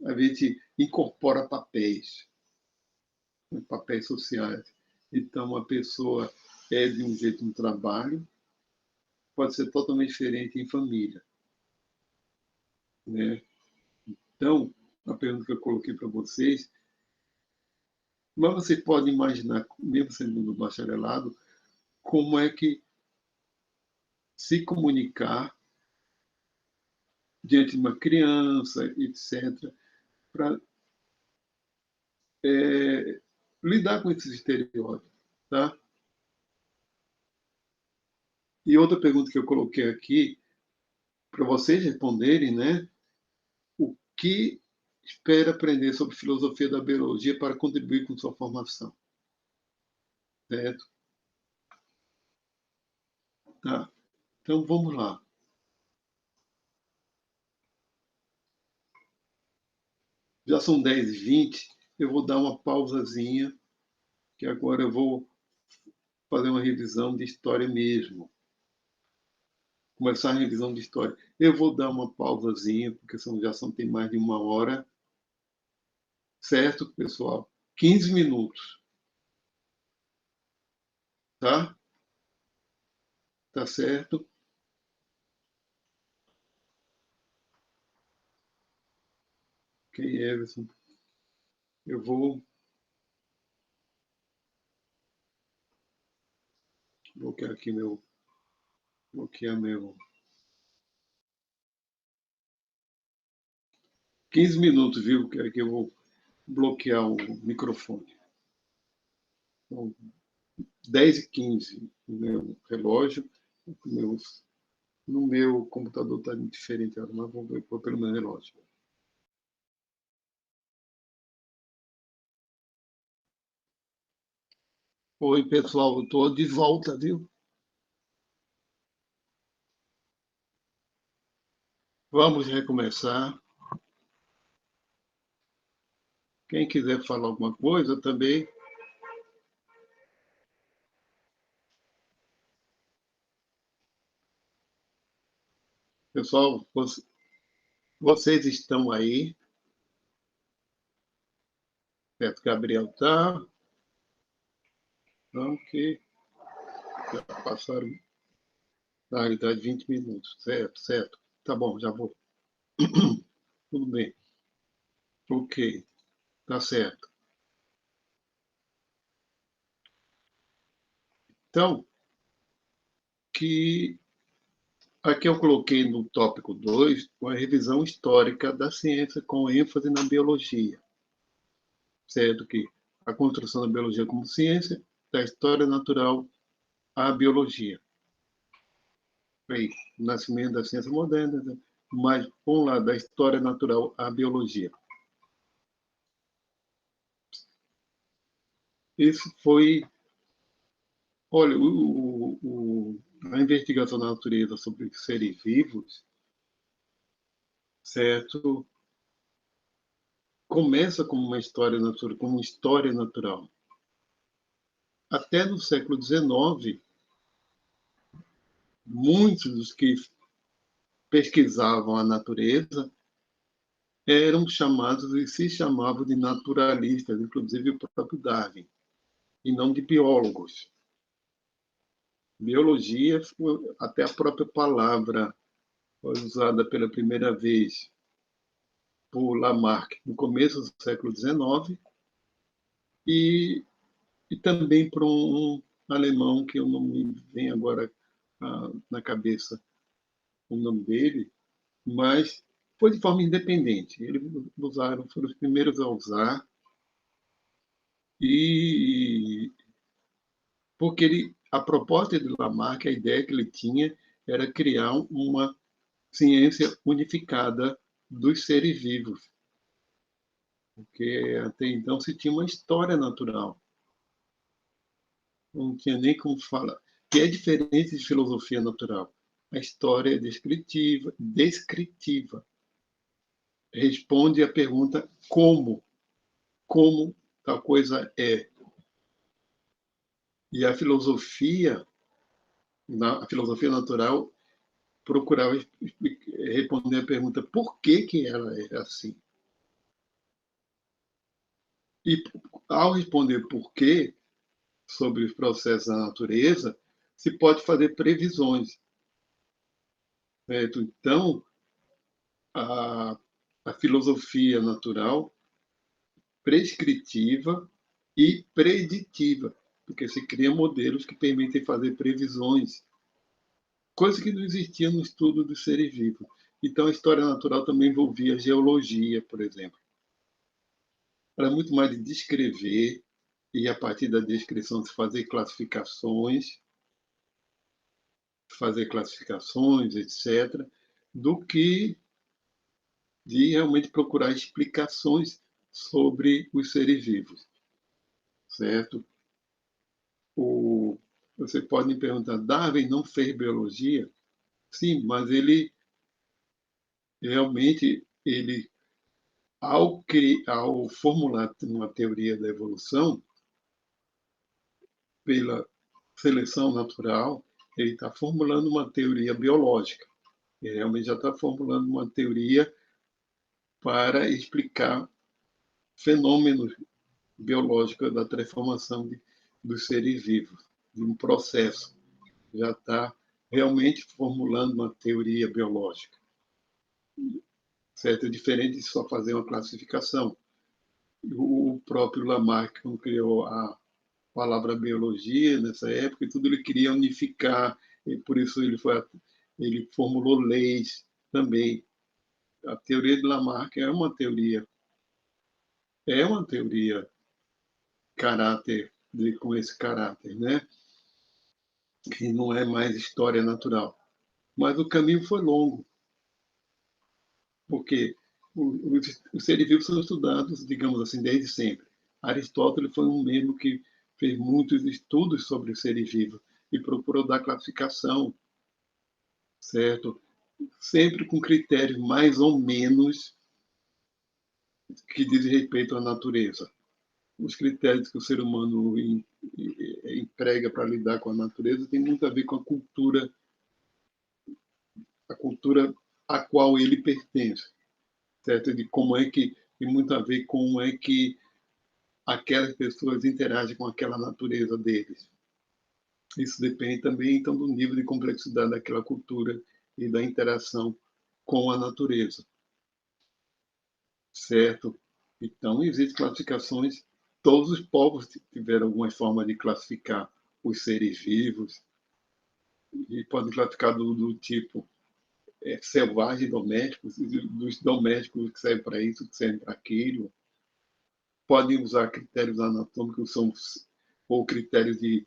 a gente incorpora papéis sociais. Então, uma pessoa é de um jeito no trabalho, pode ser totalmente diferente em família, né? Então, a pergunta que eu coloquei para vocês, mas você pode imaginar, mesmo sendo no bacharelado, como é que se comunicar diante de uma criança, etc., para lidar com esses estereótipos, tá? E outra pergunta que eu coloquei aqui, para vocês responderem, né? O que espera aprender sobre filosofia da biologia para contribuir com sua formação? Certo? Tá. Então, vamos lá. Já são 10h20, eu vou dar uma pausazinha, que agora eu vou fazer uma revisão de história mesmo. Começar a revisão de história. Eu vou dar uma pausazinha, porque tem mais de 1 hora. Certo, pessoal? 15 minutos, tá? Tá certo? Ok, Everson. Eu vou bloquear aqui bloquear meu 15 minutos, viu? Que aqui eu vou bloquear o microfone. Então, 10h15 no meu relógio, no meu computador está diferente, mas vou ver pelo meu relógio. Oi, pessoal, eu estou de volta, viu? Vamos recomeçar. Quem quiser falar alguma coisa também. Pessoal, vocês estão aí? Certo, Gabriel tá. Então, que já passaram, na realidade, 20 minutos. Certo, certo. Tá bom, já vou. Tudo bem. Ok, tá certo. Então, que aqui eu coloquei no tópico 2 uma revisão histórica da ciência com ênfase na biologia. Certo que a construção da biologia como ciência, da história natural à biologia. Aí, o nascimento da ciência moderna, né? Mas, por um lado, da história natural à biologia. Isso foi, olha, a investigação da natureza sobre seres vivos, certo, começa como uma história natural. Até no século XIX, muitos dos que pesquisavam a natureza eram chamados e se chamavam de naturalistas, inclusive o próprio Darwin, e não de biólogos. Biologia, até a própria palavra foi usada pela primeira vez por Lamarck no começo do século XIX e, e também por um alemão que eu não me vem agora na cabeça o nome dele, mas foi de forma independente. Eles foram os primeiros a usar e porque a proposta de Lamarck, a ideia que ele tinha era criar uma ciência unificada dos seres vivos, porque até então se tinha uma história natural, não tinha nem como falar, que é diferente de filosofia natural. A história é descritiva, responde à pergunta como tal coisa é. E a filosofia natural procurava responder a pergunta por que ela é assim. E ao responder por quê sobre os processos da natureza, se pode fazer previsões. Certo? Então, a, a filosofia natural prescritiva e preditiva, porque se cria modelos que permitem fazer previsões, coisa que não existia no estudo dos seres vivos. Então, a história natural também envolvia geologia, por exemplo. Era muito mais de descrever e, a partir da descrição, se fazer classificações, etc., do que de realmente procurar explicações sobre os seres vivos, certo? Você pode me perguntar, Darwin não fez biologia? Sim, mas ele realmente, ao formular uma teoria da evolução, pela seleção natural, ele está formulando uma teoria biológica. Ele realmente já está formulando uma teoria para explicar fenômenos biológicos da transformação dos seres vivos, de um processo. Já está realmente formulando uma teoria biológica, certo? É diferente de só fazer uma classificação. O próprio Lamarck, quando criou a palavra biologia nessa época, e tudo ele queria unificar, e por isso ele formulou leis também. A teoria de Lamarck é uma teoria com esse caráter, né? Que não é mais história natural. Mas o caminho foi longo, porque os seres vivos são estudados, digamos assim, desde sempre. Aristóteles foi um mesmo que fez muitos estudos sobre os seres vivos e procurou dar classificação, certo? Sempre com critérios mais ou menos que dizem respeito à natureza. Os critérios que o ser humano emprega para lidar com a natureza tem muito a ver com a cultura a qual ele pertence, certo? De como é que tem muito a ver com como é que aquelas pessoas interagem com aquela natureza deles. Isso depende também então do nível de complexidade daquela cultura e da interação com a natureza, certo? Então existem classificações. Todos os povos tiveram alguma forma de classificar os seres vivos e podem classificar do tipo selvagem domésticos, dos domésticos que servem para isso, que servem para aquilo. Podem usar critérios anatômicos ou critérios de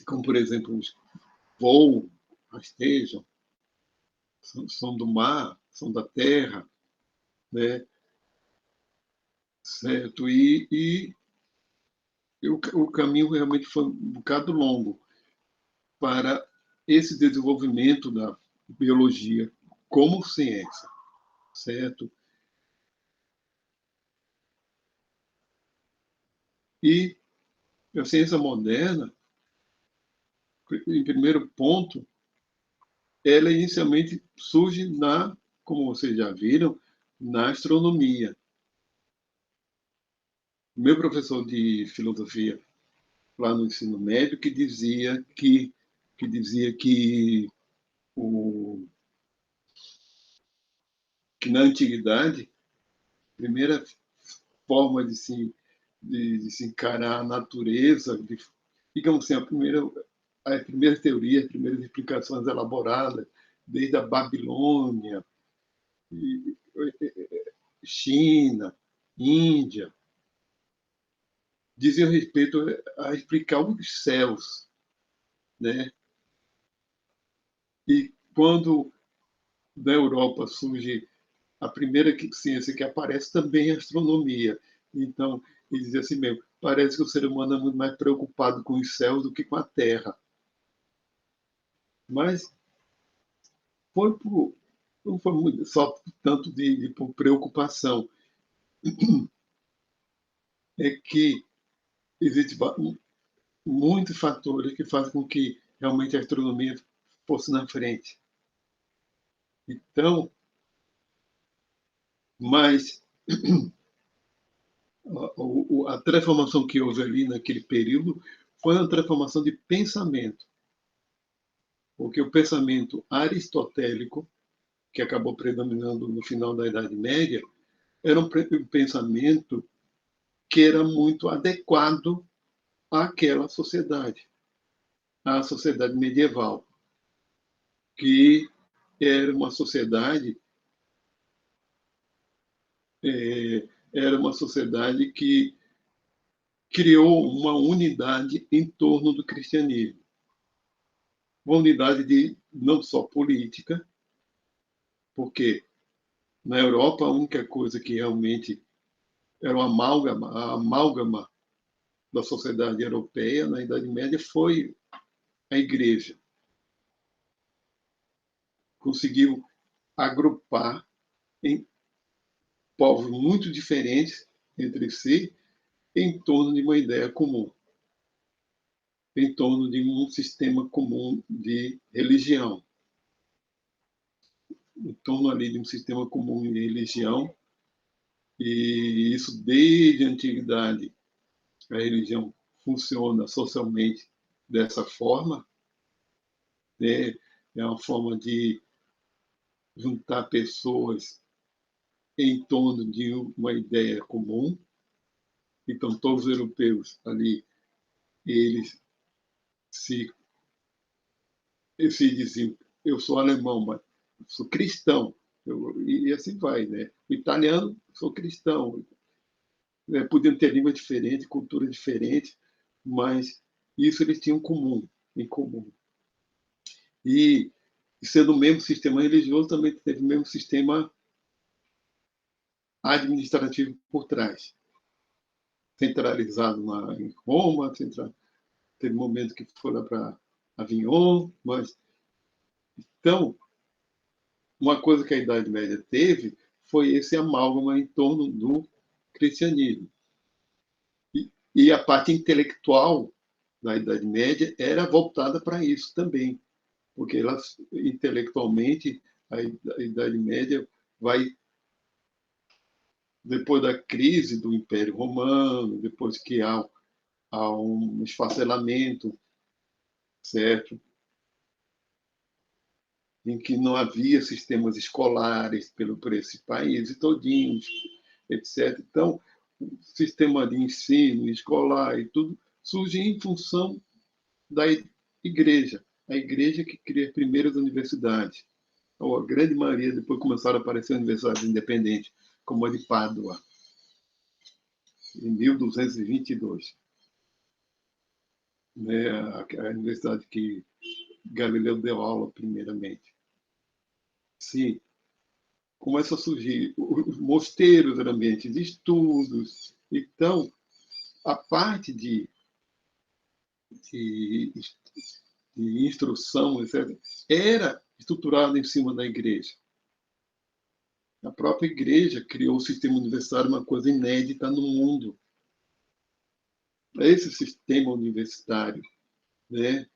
como, por exemplo, voo, rastejo, são do mar, são da terra, né? Certo? O caminho realmente foi um bocado longo para esse desenvolvimento da biologia como ciência, certo? E a ciência moderna, em primeiro ponto, ela inicialmente surge como vocês já viram, na astronomia. O meu professor de filosofia lá no ensino médio que dizia que o que na antiguidade a primeira forma de se encarar a natureza, digamos assim, a primeira teoria, as primeiras explicações elaboradas desde a Babilônia, China, Índia, diziam respeito a explicar os céus, né? E quando da Europa surge a primeira ciência que aparece também é a astronomia. Então, ele dizia assim mesmo, parece que o ser humano é muito mais preocupado com os céus do que com a Terra. Mas não foi muito, só tanto de por preocupação. É que existem muitos fatores que fazem com que realmente a astronomia fosse na frente. Então, mas a transformação que houve ali naquele período foi uma transformação de pensamento, porque o pensamento aristotélico, que acabou predominando no final da Idade Média, era um pensamento que era muito adequado àquela sociedade, à sociedade medieval, que era uma sociedade era uma sociedade que criou uma unidade em torno do cristianismo, uma unidade de não só política, porque na Europa a única coisa que realmente era a amálgama da sociedade europeia na Idade Média foi a Igreja. Conseguiu agrupar em povos muito diferentes entre si em torno de uma ideia comum, em torno de um sistema comum de religião, em torno ali de um sistema comum de religião, e isso desde a antiguidade a religião funciona socialmente dessa forma, né? É uma forma de juntar pessoas em torno de uma ideia comum. Então, todos os europeus ali, eles se, se diziam, eu sou alemão, mas sou cristão. E assim vai, né? O italiano, sou cristão. Né? Podiam ter língua diferente, cultura diferente, mas isso eles tinham em comum. E sendo o mesmo sistema religioso, também teve o mesmo sistema administrativo por trás, centralizado em Roma, teve um momento que foi lá para Avignon, mas então uma coisa que a Idade Média teve foi esse amálgama em torno do cristianismo. E a parte intelectual da Idade Média era voltada para isso também, porque ela, intelectualmente a Idade Média vai depois da crise do Império Romano, depois que há um esfacelamento, certo? Em que não havia sistemas escolares por esse país todinho, etc. Então, o sistema de ensino escolar e tudo surge em função da igreja. A igreja que cria as primeiras universidades. Então, a grande maioria depois começaram a aparecer universidades independentes, como a de Pádua, em 1222. Né? A universidade que Galileu deu aula primeiramente. Sim, começa a surgir os mosteiros, eram ambientes de estudos. Então, a parte de, de instrução, etc., era estruturada em cima da igreja. A própria igreja criou o sistema universitário, uma coisa inédita no mundo. Esse sistema universitário, né,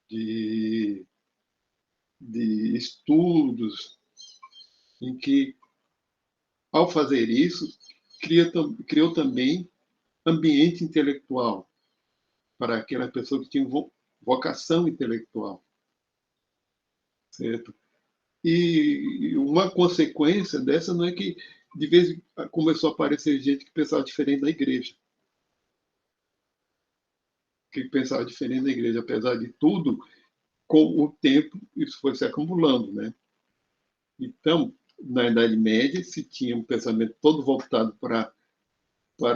de, de estudos, em que, ao fazer isso, criou também ambiente intelectual para aquela pessoa que tinha vocação intelectual, certo? E uma consequência dessa não é que de vez em quando começou a aparecer gente que pensava diferente da igreja, apesar de tudo, com o tempo isso foi se acumulando, né? Então, na Idade Média se tinha um pensamento todo voltado para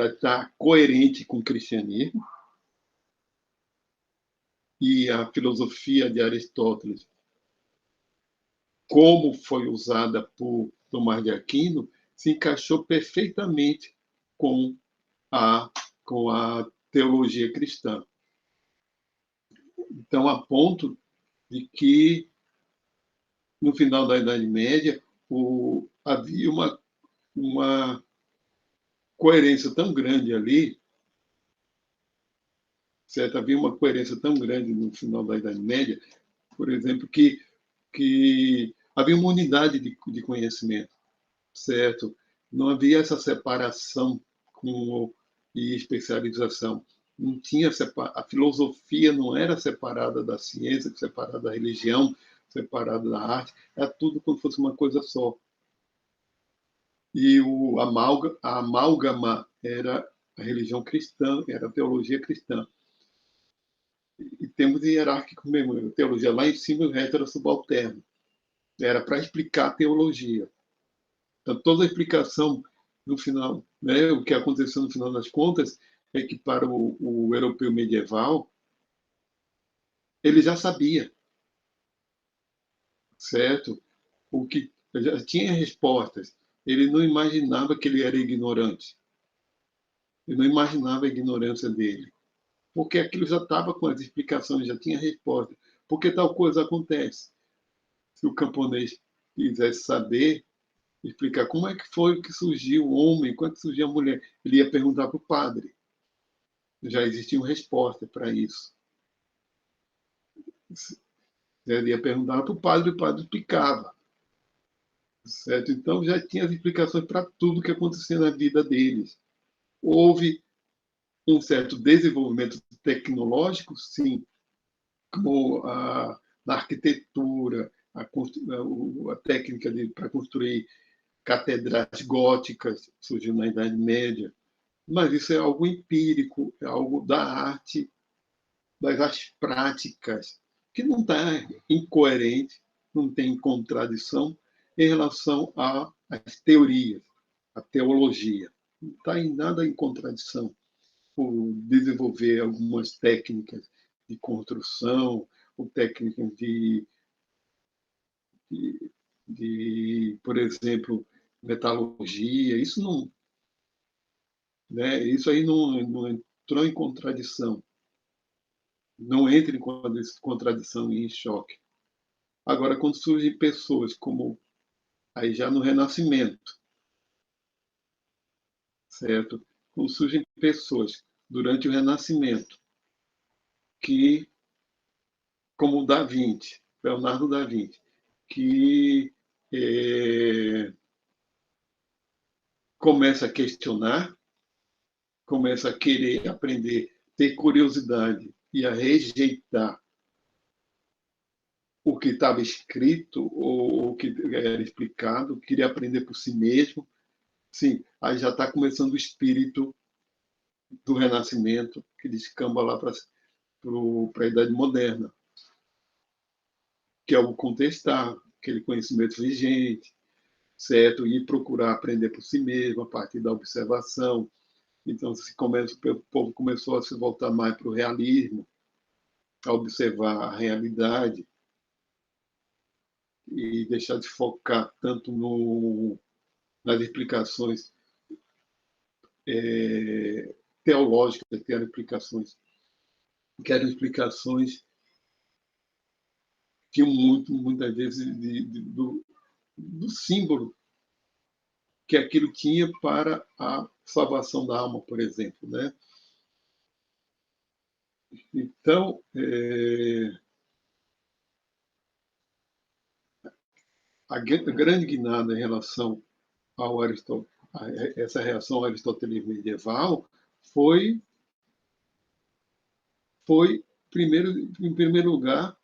estar coerente com o cristianismo, e a filosofia de Aristóteles como foi usada por Tomás de Aquino, se encaixou perfeitamente com a, com a teologia cristã. Então, a ponto de que, no final da Idade Média, havia uma coerência tão grande ali, certo? Havia uma coerência tão grande no final da Idade Média, por exemplo, que havia uma unidade de conhecimento, certo? Não havia essa separação e especialização. Não tinha a filosofia não era separada da ciência, separada da religião, separada da arte, era tudo como se fosse uma coisa só. E a amálgama era a religião cristã, era a teologia cristã. E temos hierárquico mesmo, a teologia lá em cima e o resto era subalterno. Era para explicar a teologia. Então, toda a explicação, no final, né, o que aconteceu no final das contas, é que para o europeu medieval, ele já sabia, certo? O que já tinha respostas. Ele não imaginava que ele era ignorante. Ele não imaginava a ignorância dele. Porque aquilo já estava com as explicações, já tinha resposta. Por que tal coisa acontece? Se o camponês quisesse saber, explicar como é que foi que surgiu o homem, como é que surgiu a mulher, ele ia perguntar para o padre. Já existiam respostas para isso. Ele ia perguntar para o padre explicava. Certo? Então já tinha as explicações para tudo que acontecia na vida deles. Houve um certo desenvolvimento tecnológico, sim, como na arquitetura, a técnica para construir catedrais góticas surgiu na Idade Média, mas isso é algo empírico, é algo da arte, das artes práticas, que não está incoerente, não tem contradição em relação às teorias, à teologia. Não está em nada em contradição por desenvolver algumas técnicas de construção, ou técnicas por exemplo, metalurgia. Isso não, né? Isso aí não entrou em contradição, não entra em contradição e em choque. Agora, quando surgem pessoas como aí já no Renascimento, certo? Quando surgem pessoas durante o Renascimento que, como Da Vinci, Leonardo da Vinci, que começa a questionar, começa a querer aprender, ter curiosidade e a rejeitar o que estava escrito ou o que era explicado, queria aprender por si mesmo. Sim, aí já está começando o espírito do Renascimento, que descamba lá para a Idade Moderna, que é o contestar aquele conhecimento vigente, certo? E procurar aprender por si mesmo, a partir da observação. Então, o povo começou a se voltar mais para o realismo, a observar a realidade e deixar de focar tanto nas explicações teológicas, que eram explicações que muitas vezes do símbolo que aquilo tinha para a salvação da alma, por exemplo, né? Então, a grande guinada em relação ao essa reação ao aristotelismo medieval foi em primeiro lugar,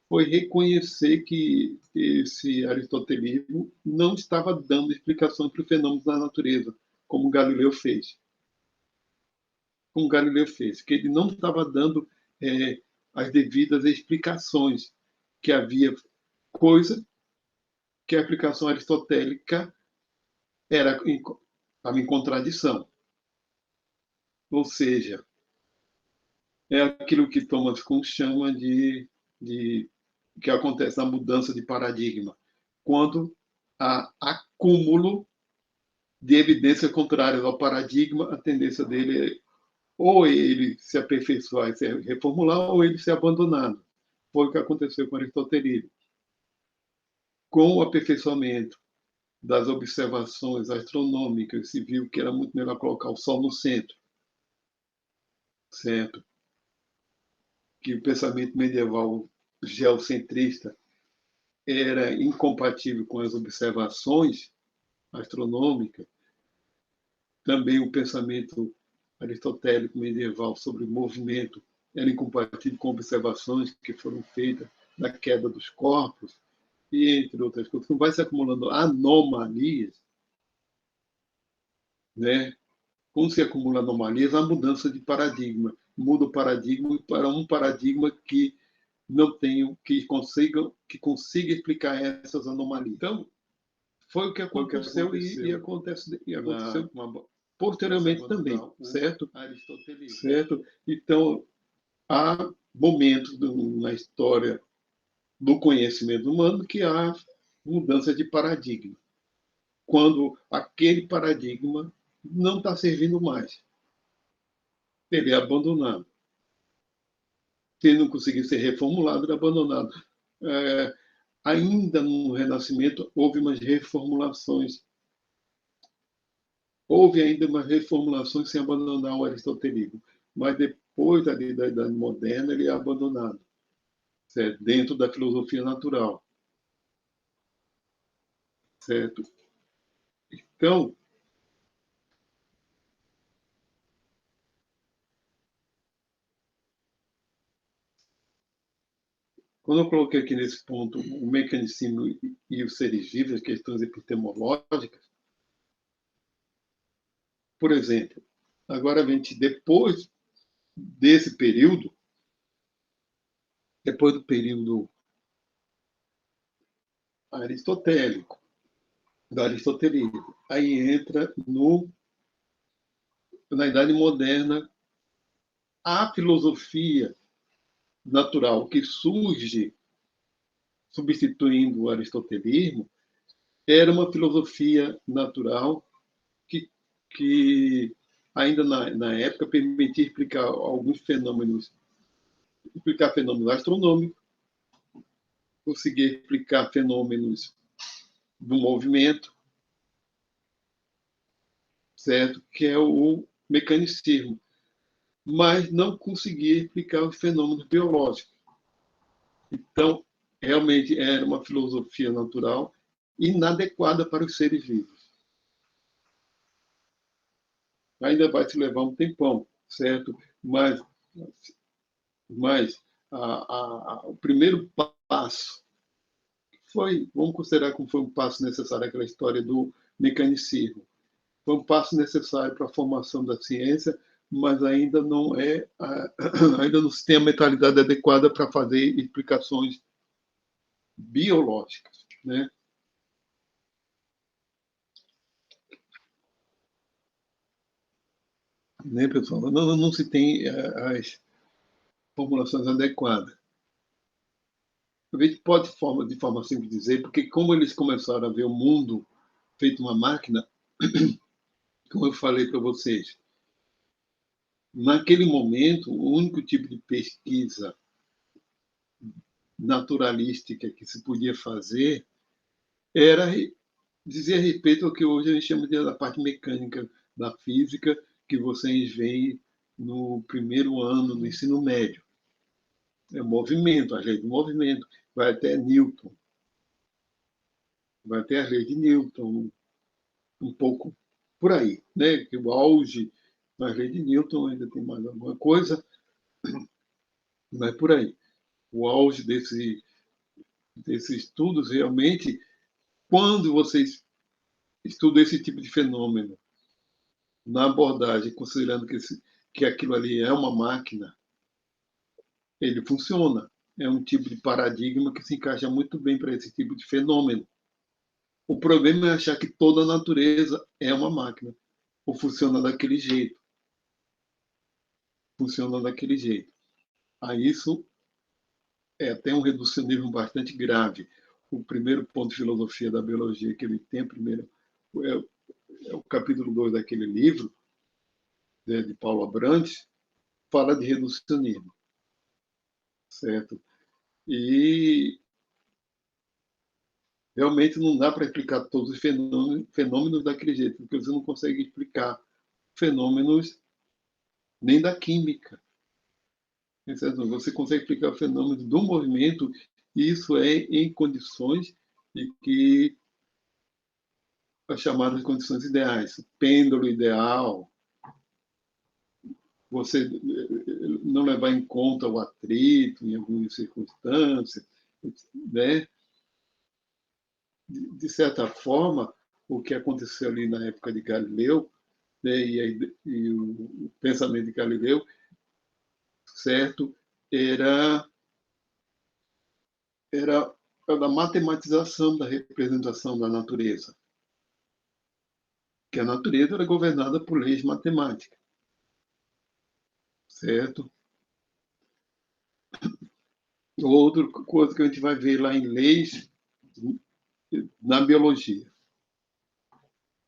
foi reconhecer que esse aristotelismo não estava dando explicações para os fenômenos da natureza, como Galileu fez. Que ele não estava dando as devidas explicações, que havia coisa que a explicação aristotélica estava em contradição. Ou seja, é aquilo que Thomas Kuhn chama de que acontece na mudança de paradigma. quando há acúmulo de evidência contrária ao paradigma, a tendência dele é ou ele se aperfeiçoar e se reformular, ou ele ser abandonado. Foi o que aconteceu com Aristóteles. Com o aperfeiçoamento das observações astronômicas, se viu que era muito melhor colocar o Sol no centro, certo? Que o pensamento medieval geocentrista era incompatível com as observações astronômicas. Também o pensamento aristotélico medieval sobre o movimento era incompatível com observações que foram feitas da queda dos corpos, e entre outras coisas. Então, vai se acumulando anomalias, né? Quando se acumula anomalias, há mudança de paradigma. Muda o paradigma para um paradigma que não tenha, que consiga explicar essas anomalias. Então, foi o que aconteceu e acontece e aconteceu posteriormente também, certo? Certo? Então, há momentos na história do conhecimento humano que há mudança de paradigma. Quando aquele paradigma não está servindo mais, ele é abandonado. Se ele não conseguir ser reformulado, ele é abandonado. Ainda no Renascimento, houve umas reformulações. Houve ainda umas reformulações sem abandonar o aristotelismo. Mas depois da Idade Moderna, ele é abandonado, certo? Dentro da filosofia natural. Certo? Então, quando eu coloquei aqui nesse ponto o mecanicismo e os seres vivos, as questões epistemológicas, por exemplo, agora a gente, depois desse período, depois do período aristotélico, do aristotelismo, aí entra na Idade Moderna a filosofia natural que surge substituindo o aristotelismo, era uma filosofia natural que ainda na época permitia explicar alguns fenômenos, explicar fenômenos astronômicos, conseguir explicar fenômenos do movimento, certo? Que é o mecanicismo, mas não conseguia explicar os fenômenos biológicos. Então, realmente era uma filosofia natural inadequada para os seres vivos. Ainda vai se levar um tempão, certo? Mas o primeiro passo foi, vamos considerar como foi um passo necessário, aquela história do mecanicismo. Foi um passo necessário para a formação da ciência, mas ainda não ainda não se tem a mentalidade adequada para fazer explicações biológicas, né? Né, pessoal? Não se tem as formulações adequadas. A gente pode, de forma simples, dizer, porque como eles começaram a ver o mundo feito uma máquina, como eu falei para vocês, naquele momento, o único tipo de pesquisa naturalística que se podia fazer era dizer a respeito ao que hoje a gente chama de da parte mecânica da física, que vocês veem no primeiro ano do ensino médio. É o movimento, as leis do movimento, vai até Newton. Vai até as leis de Newton, um pouco por aí, né? Que o auge das leis de Newton ainda tem mais alguma coisa, mas por aí. O auge desses estudos, realmente, quando vocês estudam esse tipo de fenômeno, na abordagem, considerando que aquilo ali é uma máquina, ele funciona. É um tipo de paradigma que se encaixa muito bem para esse tipo de fenômeno. O problema é achar que toda a natureza é uma máquina, ou funciona daquele jeito. Funciona daquele jeito. Aí isso é até um reducionismo bastante grave. o primeiro ponto de filosofia da biologia que ele tem, primeiro, é o capítulo 2 daquele livro, né, de Paulo Abrantes, fala de reducionismo, certo? E realmente não dá para explicar todos os fenômenos daquele jeito, porque você não consegue explicar fenômenos nem da química. Certo? Você consegue explicar o fenômeno do movimento, e isso é em condições de que as chamadas condições ideais, pêndulo ideal, você não levar em conta o atrito em algumas circunstâncias, né? De certa forma, o que aconteceu ali na época de Galileu, né, e o pensamento de Galileu, certo, era a matematização da representação da natureza, que a natureza era governada por leis matemáticas, certo? Outra coisa que a gente vai ver lá em leis na biologia.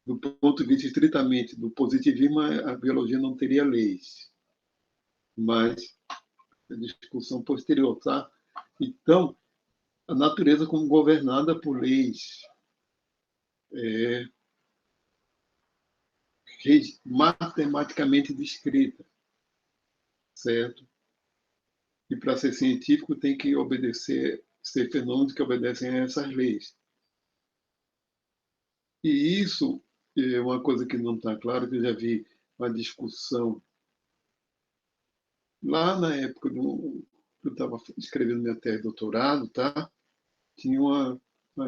Do ponto de vista estritamente do positivismo, a biologia não teria leis, mas a discussão posterior, tá? Então, a natureza como governada por leis matematicamente descritas, certo? E para ser científico tem que ser fenômenos que obedecem a essas leis. E isso é uma coisa que não está clara, que eu já vi uma discussão lá na época que eu estava escrevendo minha tese de doutorado, tá? Tinha uma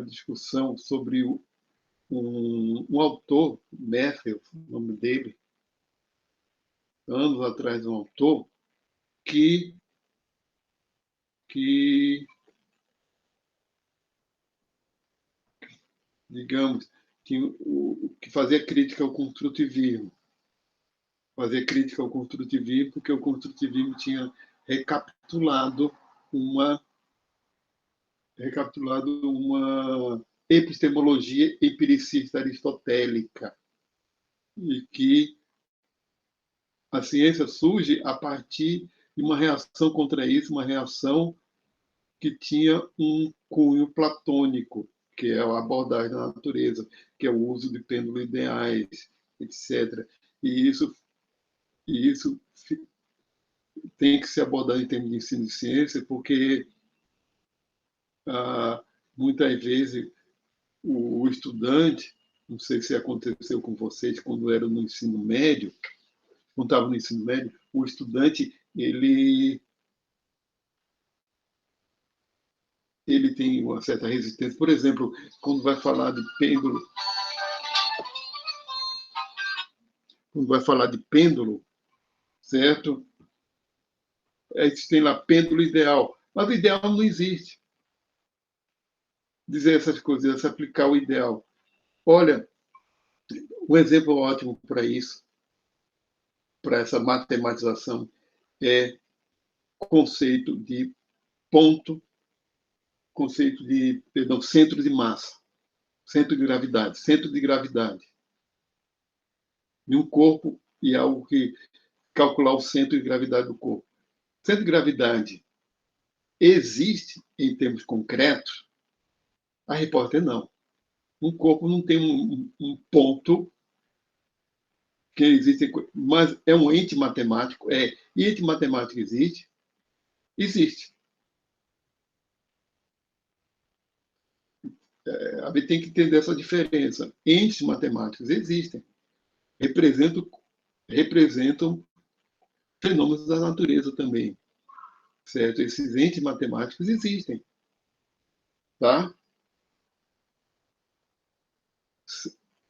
discussão sobre um autor, Matthew, o nome dele, anos atrás, um autor que, que digamos, que fazia crítica ao construtivismo. Fazia crítica ao construtivismo porque o construtivismo tinha recapitulado uma epistemologia empiricista aristotélica e que a ciência surge a partir de uma reação contra isso, uma reação que tinha um cunho platônico, que é a abordagem da natureza, que é o uso de pêndulos ideais, etc. E isso tem que ser abordado em termos de ensino de ciência, porque muitas vezes o estudante, não sei se aconteceu com vocês quando era no ensino médio, quando estava no ensino médio, o estudante ele tem uma certa resistência. Por exemplo, quando vai falar de pêndulo, certo? Aí tem lá pêndulo ideal, mas o ideal não existe. Dizer essas coisas, aplicar o ideal. Olha, um exemplo ótimo para isso, para essa matematização, é conceito de centro de massa, centro de gravidade de um corpo e algo que calcular o centro de gravidade do corpo. Centro de gravidade existe em termos concretos? A resposta é não. Um corpo não tem um ponto que existe, mas é um ente matemático, e ente matemático existe? Existe. A gente tem que entender essa diferença. Entes matemáticos existem, representam fenômenos da natureza também, certo? Esses entes matemáticos existem, tá?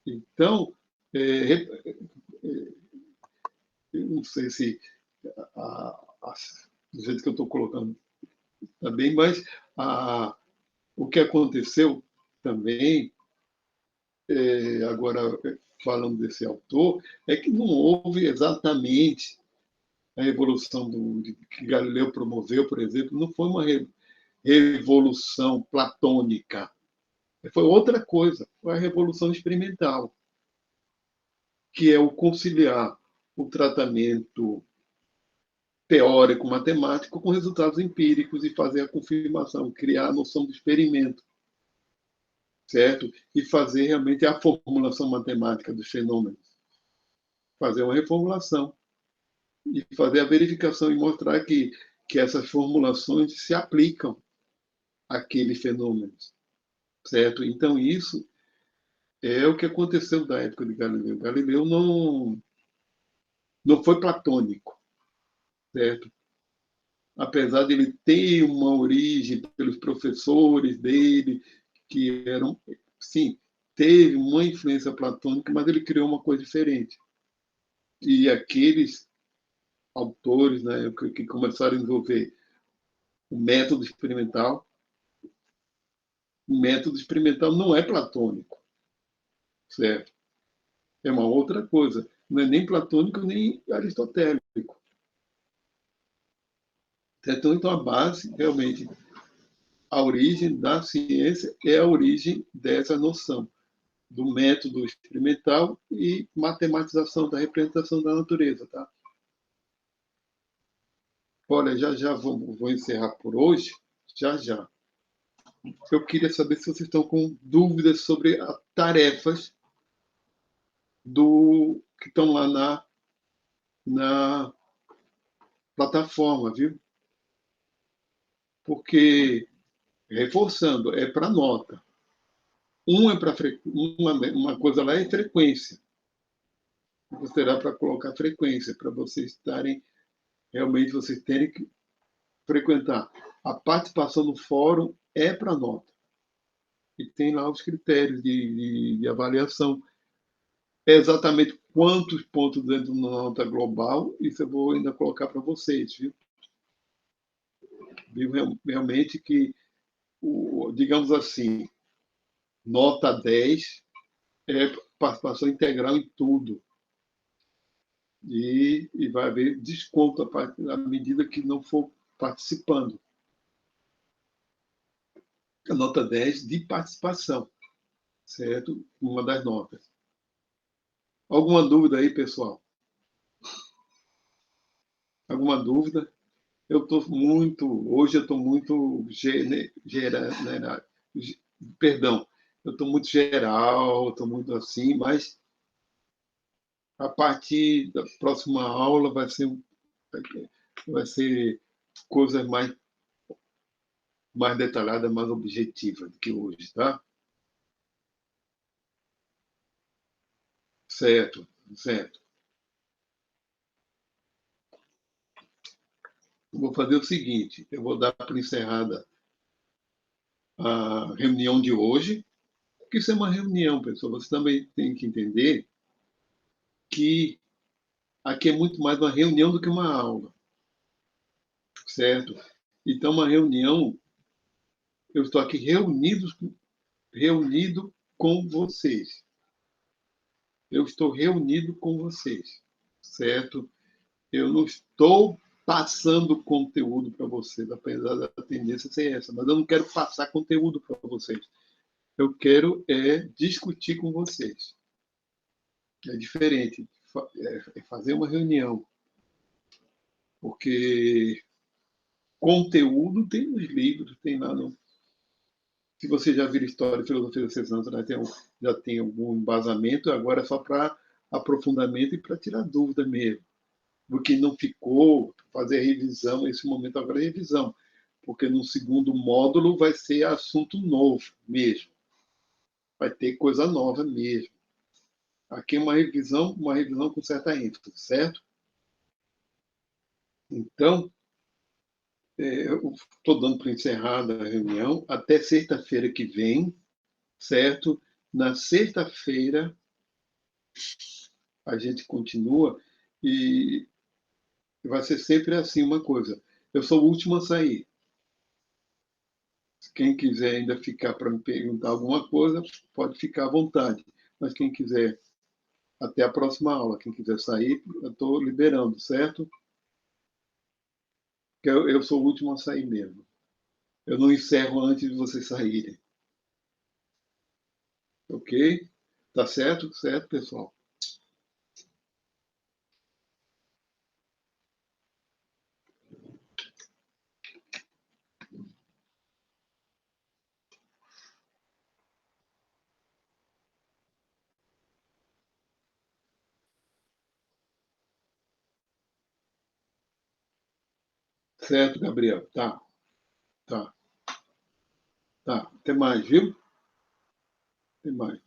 Então, eu não sei se do jeito que eu estou colocando está bem, mas o que aconteceu também, agora falando desse autor, é que não houve exatamente a revolução que Galileu promoveu, por exemplo, não foi uma revolução platônica, Foi outra coisa, foi a revolução experimental, que é o conciliar o tratamento teórico matemático com resultados empíricos e fazer a confirmação, criar a noção do experimento, certo? E fazer realmente a formulação matemática dos fenômenos. Fazer uma reformulação e fazer a verificação e mostrar que essas formulações se aplicam àqueles fenômenos, certo? Então, isso é o que aconteceu da época de Galileu. Galileu não foi platônico, certo? Apesar de ele ter uma origem pelos professores dele, que eram, sim, teve uma influência platônica, mas ele criou uma coisa diferente. E aqueles autores, né, que começaram a desenvolver o método experimental não é platônico, certo? É uma outra coisa. Não é nem platônico nem aristotélico. Certo? Então, a base, realmente, a origem da ciência é a origem dessa noção do método experimental e matematização da representação da natureza. Tá? Olha, já vou encerrar por hoje, já. Eu queria saber se vocês estão com dúvidas sobre as tarefas que estão lá na plataforma, viu? Porque, reforçando, é para nota. Uma coisa lá é frequência. Será para colocar frequência, para vocês estarem, realmente vocês terem que frequentar. A participação no fórum é para nota. E tem lá os critérios de avaliação. É exatamente quantos pontos dentro da nota global, isso eu vou ainda colocar para vocês, viu? Viu realmente que, digamos assim, nota 10 é participação integral em tudo. E vai haver desconto à medida que não for participando. A nota 10 de participação, certo? Uma das notas. Alguma dúvida aí, pessoal? Alguma dúvida? Hoje eu estou muito perdão, eu estou muito geral, estou muito assim, mas a partir da próxima aula vai ser coisas mais detalhadas, mais objetivas do que hoje, tá? Certo, certo. Eu vou fazer o seguinte, eu vou dar por encerrada a reunião de hoje, porque isso é uma reunião, pessoal. Você também tem que entender que aqui é muito mais uma reunião do que uma aula, certo? Então, uma reunião, eu estou aqui reunido com vocês. Eu estou reunido com vocês, certo? Eu não estou passando conteúdo para vocês, apesar da tendência ser essa, mas eu não quero passar conteúdo para vocês. Eu quero discutir com vocês. É diferente, é fazer uma reunião, porque conteúdo tem nos livros, tem lá no. Se você já viu História e Filosofia da Ciência, né, já tem algum embasamento, agora é só para aprofundamento e para tirar dúvida mesmo. Do que não ficou, fazer revisão, esse momento agora é revisão, porque no segundo módulo vai ser assunto novo mesmo, vai ter coisa nova mesmo. Aqui é uma revisão com certa ênfase, certo? Então, eu estou dando para encerrada a reunião até sexta-feira que vem, certo? Na sexta-feira a gente continua e vai ser sempre assim uma coisa. Eu sou o último a sair. Quem quiser ainda ficar para me perguntar alguma coisa, pode ficar à vontade. Mas quem quiser, até a próxima aula. Quem quiser sair, eu estou liberando, certo? Porque eu sou o último a sair mesmo. Eu não encerro antes de vocês saírem. Ok? Tá certo? Certo, pessoal? Certo, Gabriel. Tá, tá, tá. Até mais, viu? Até mais.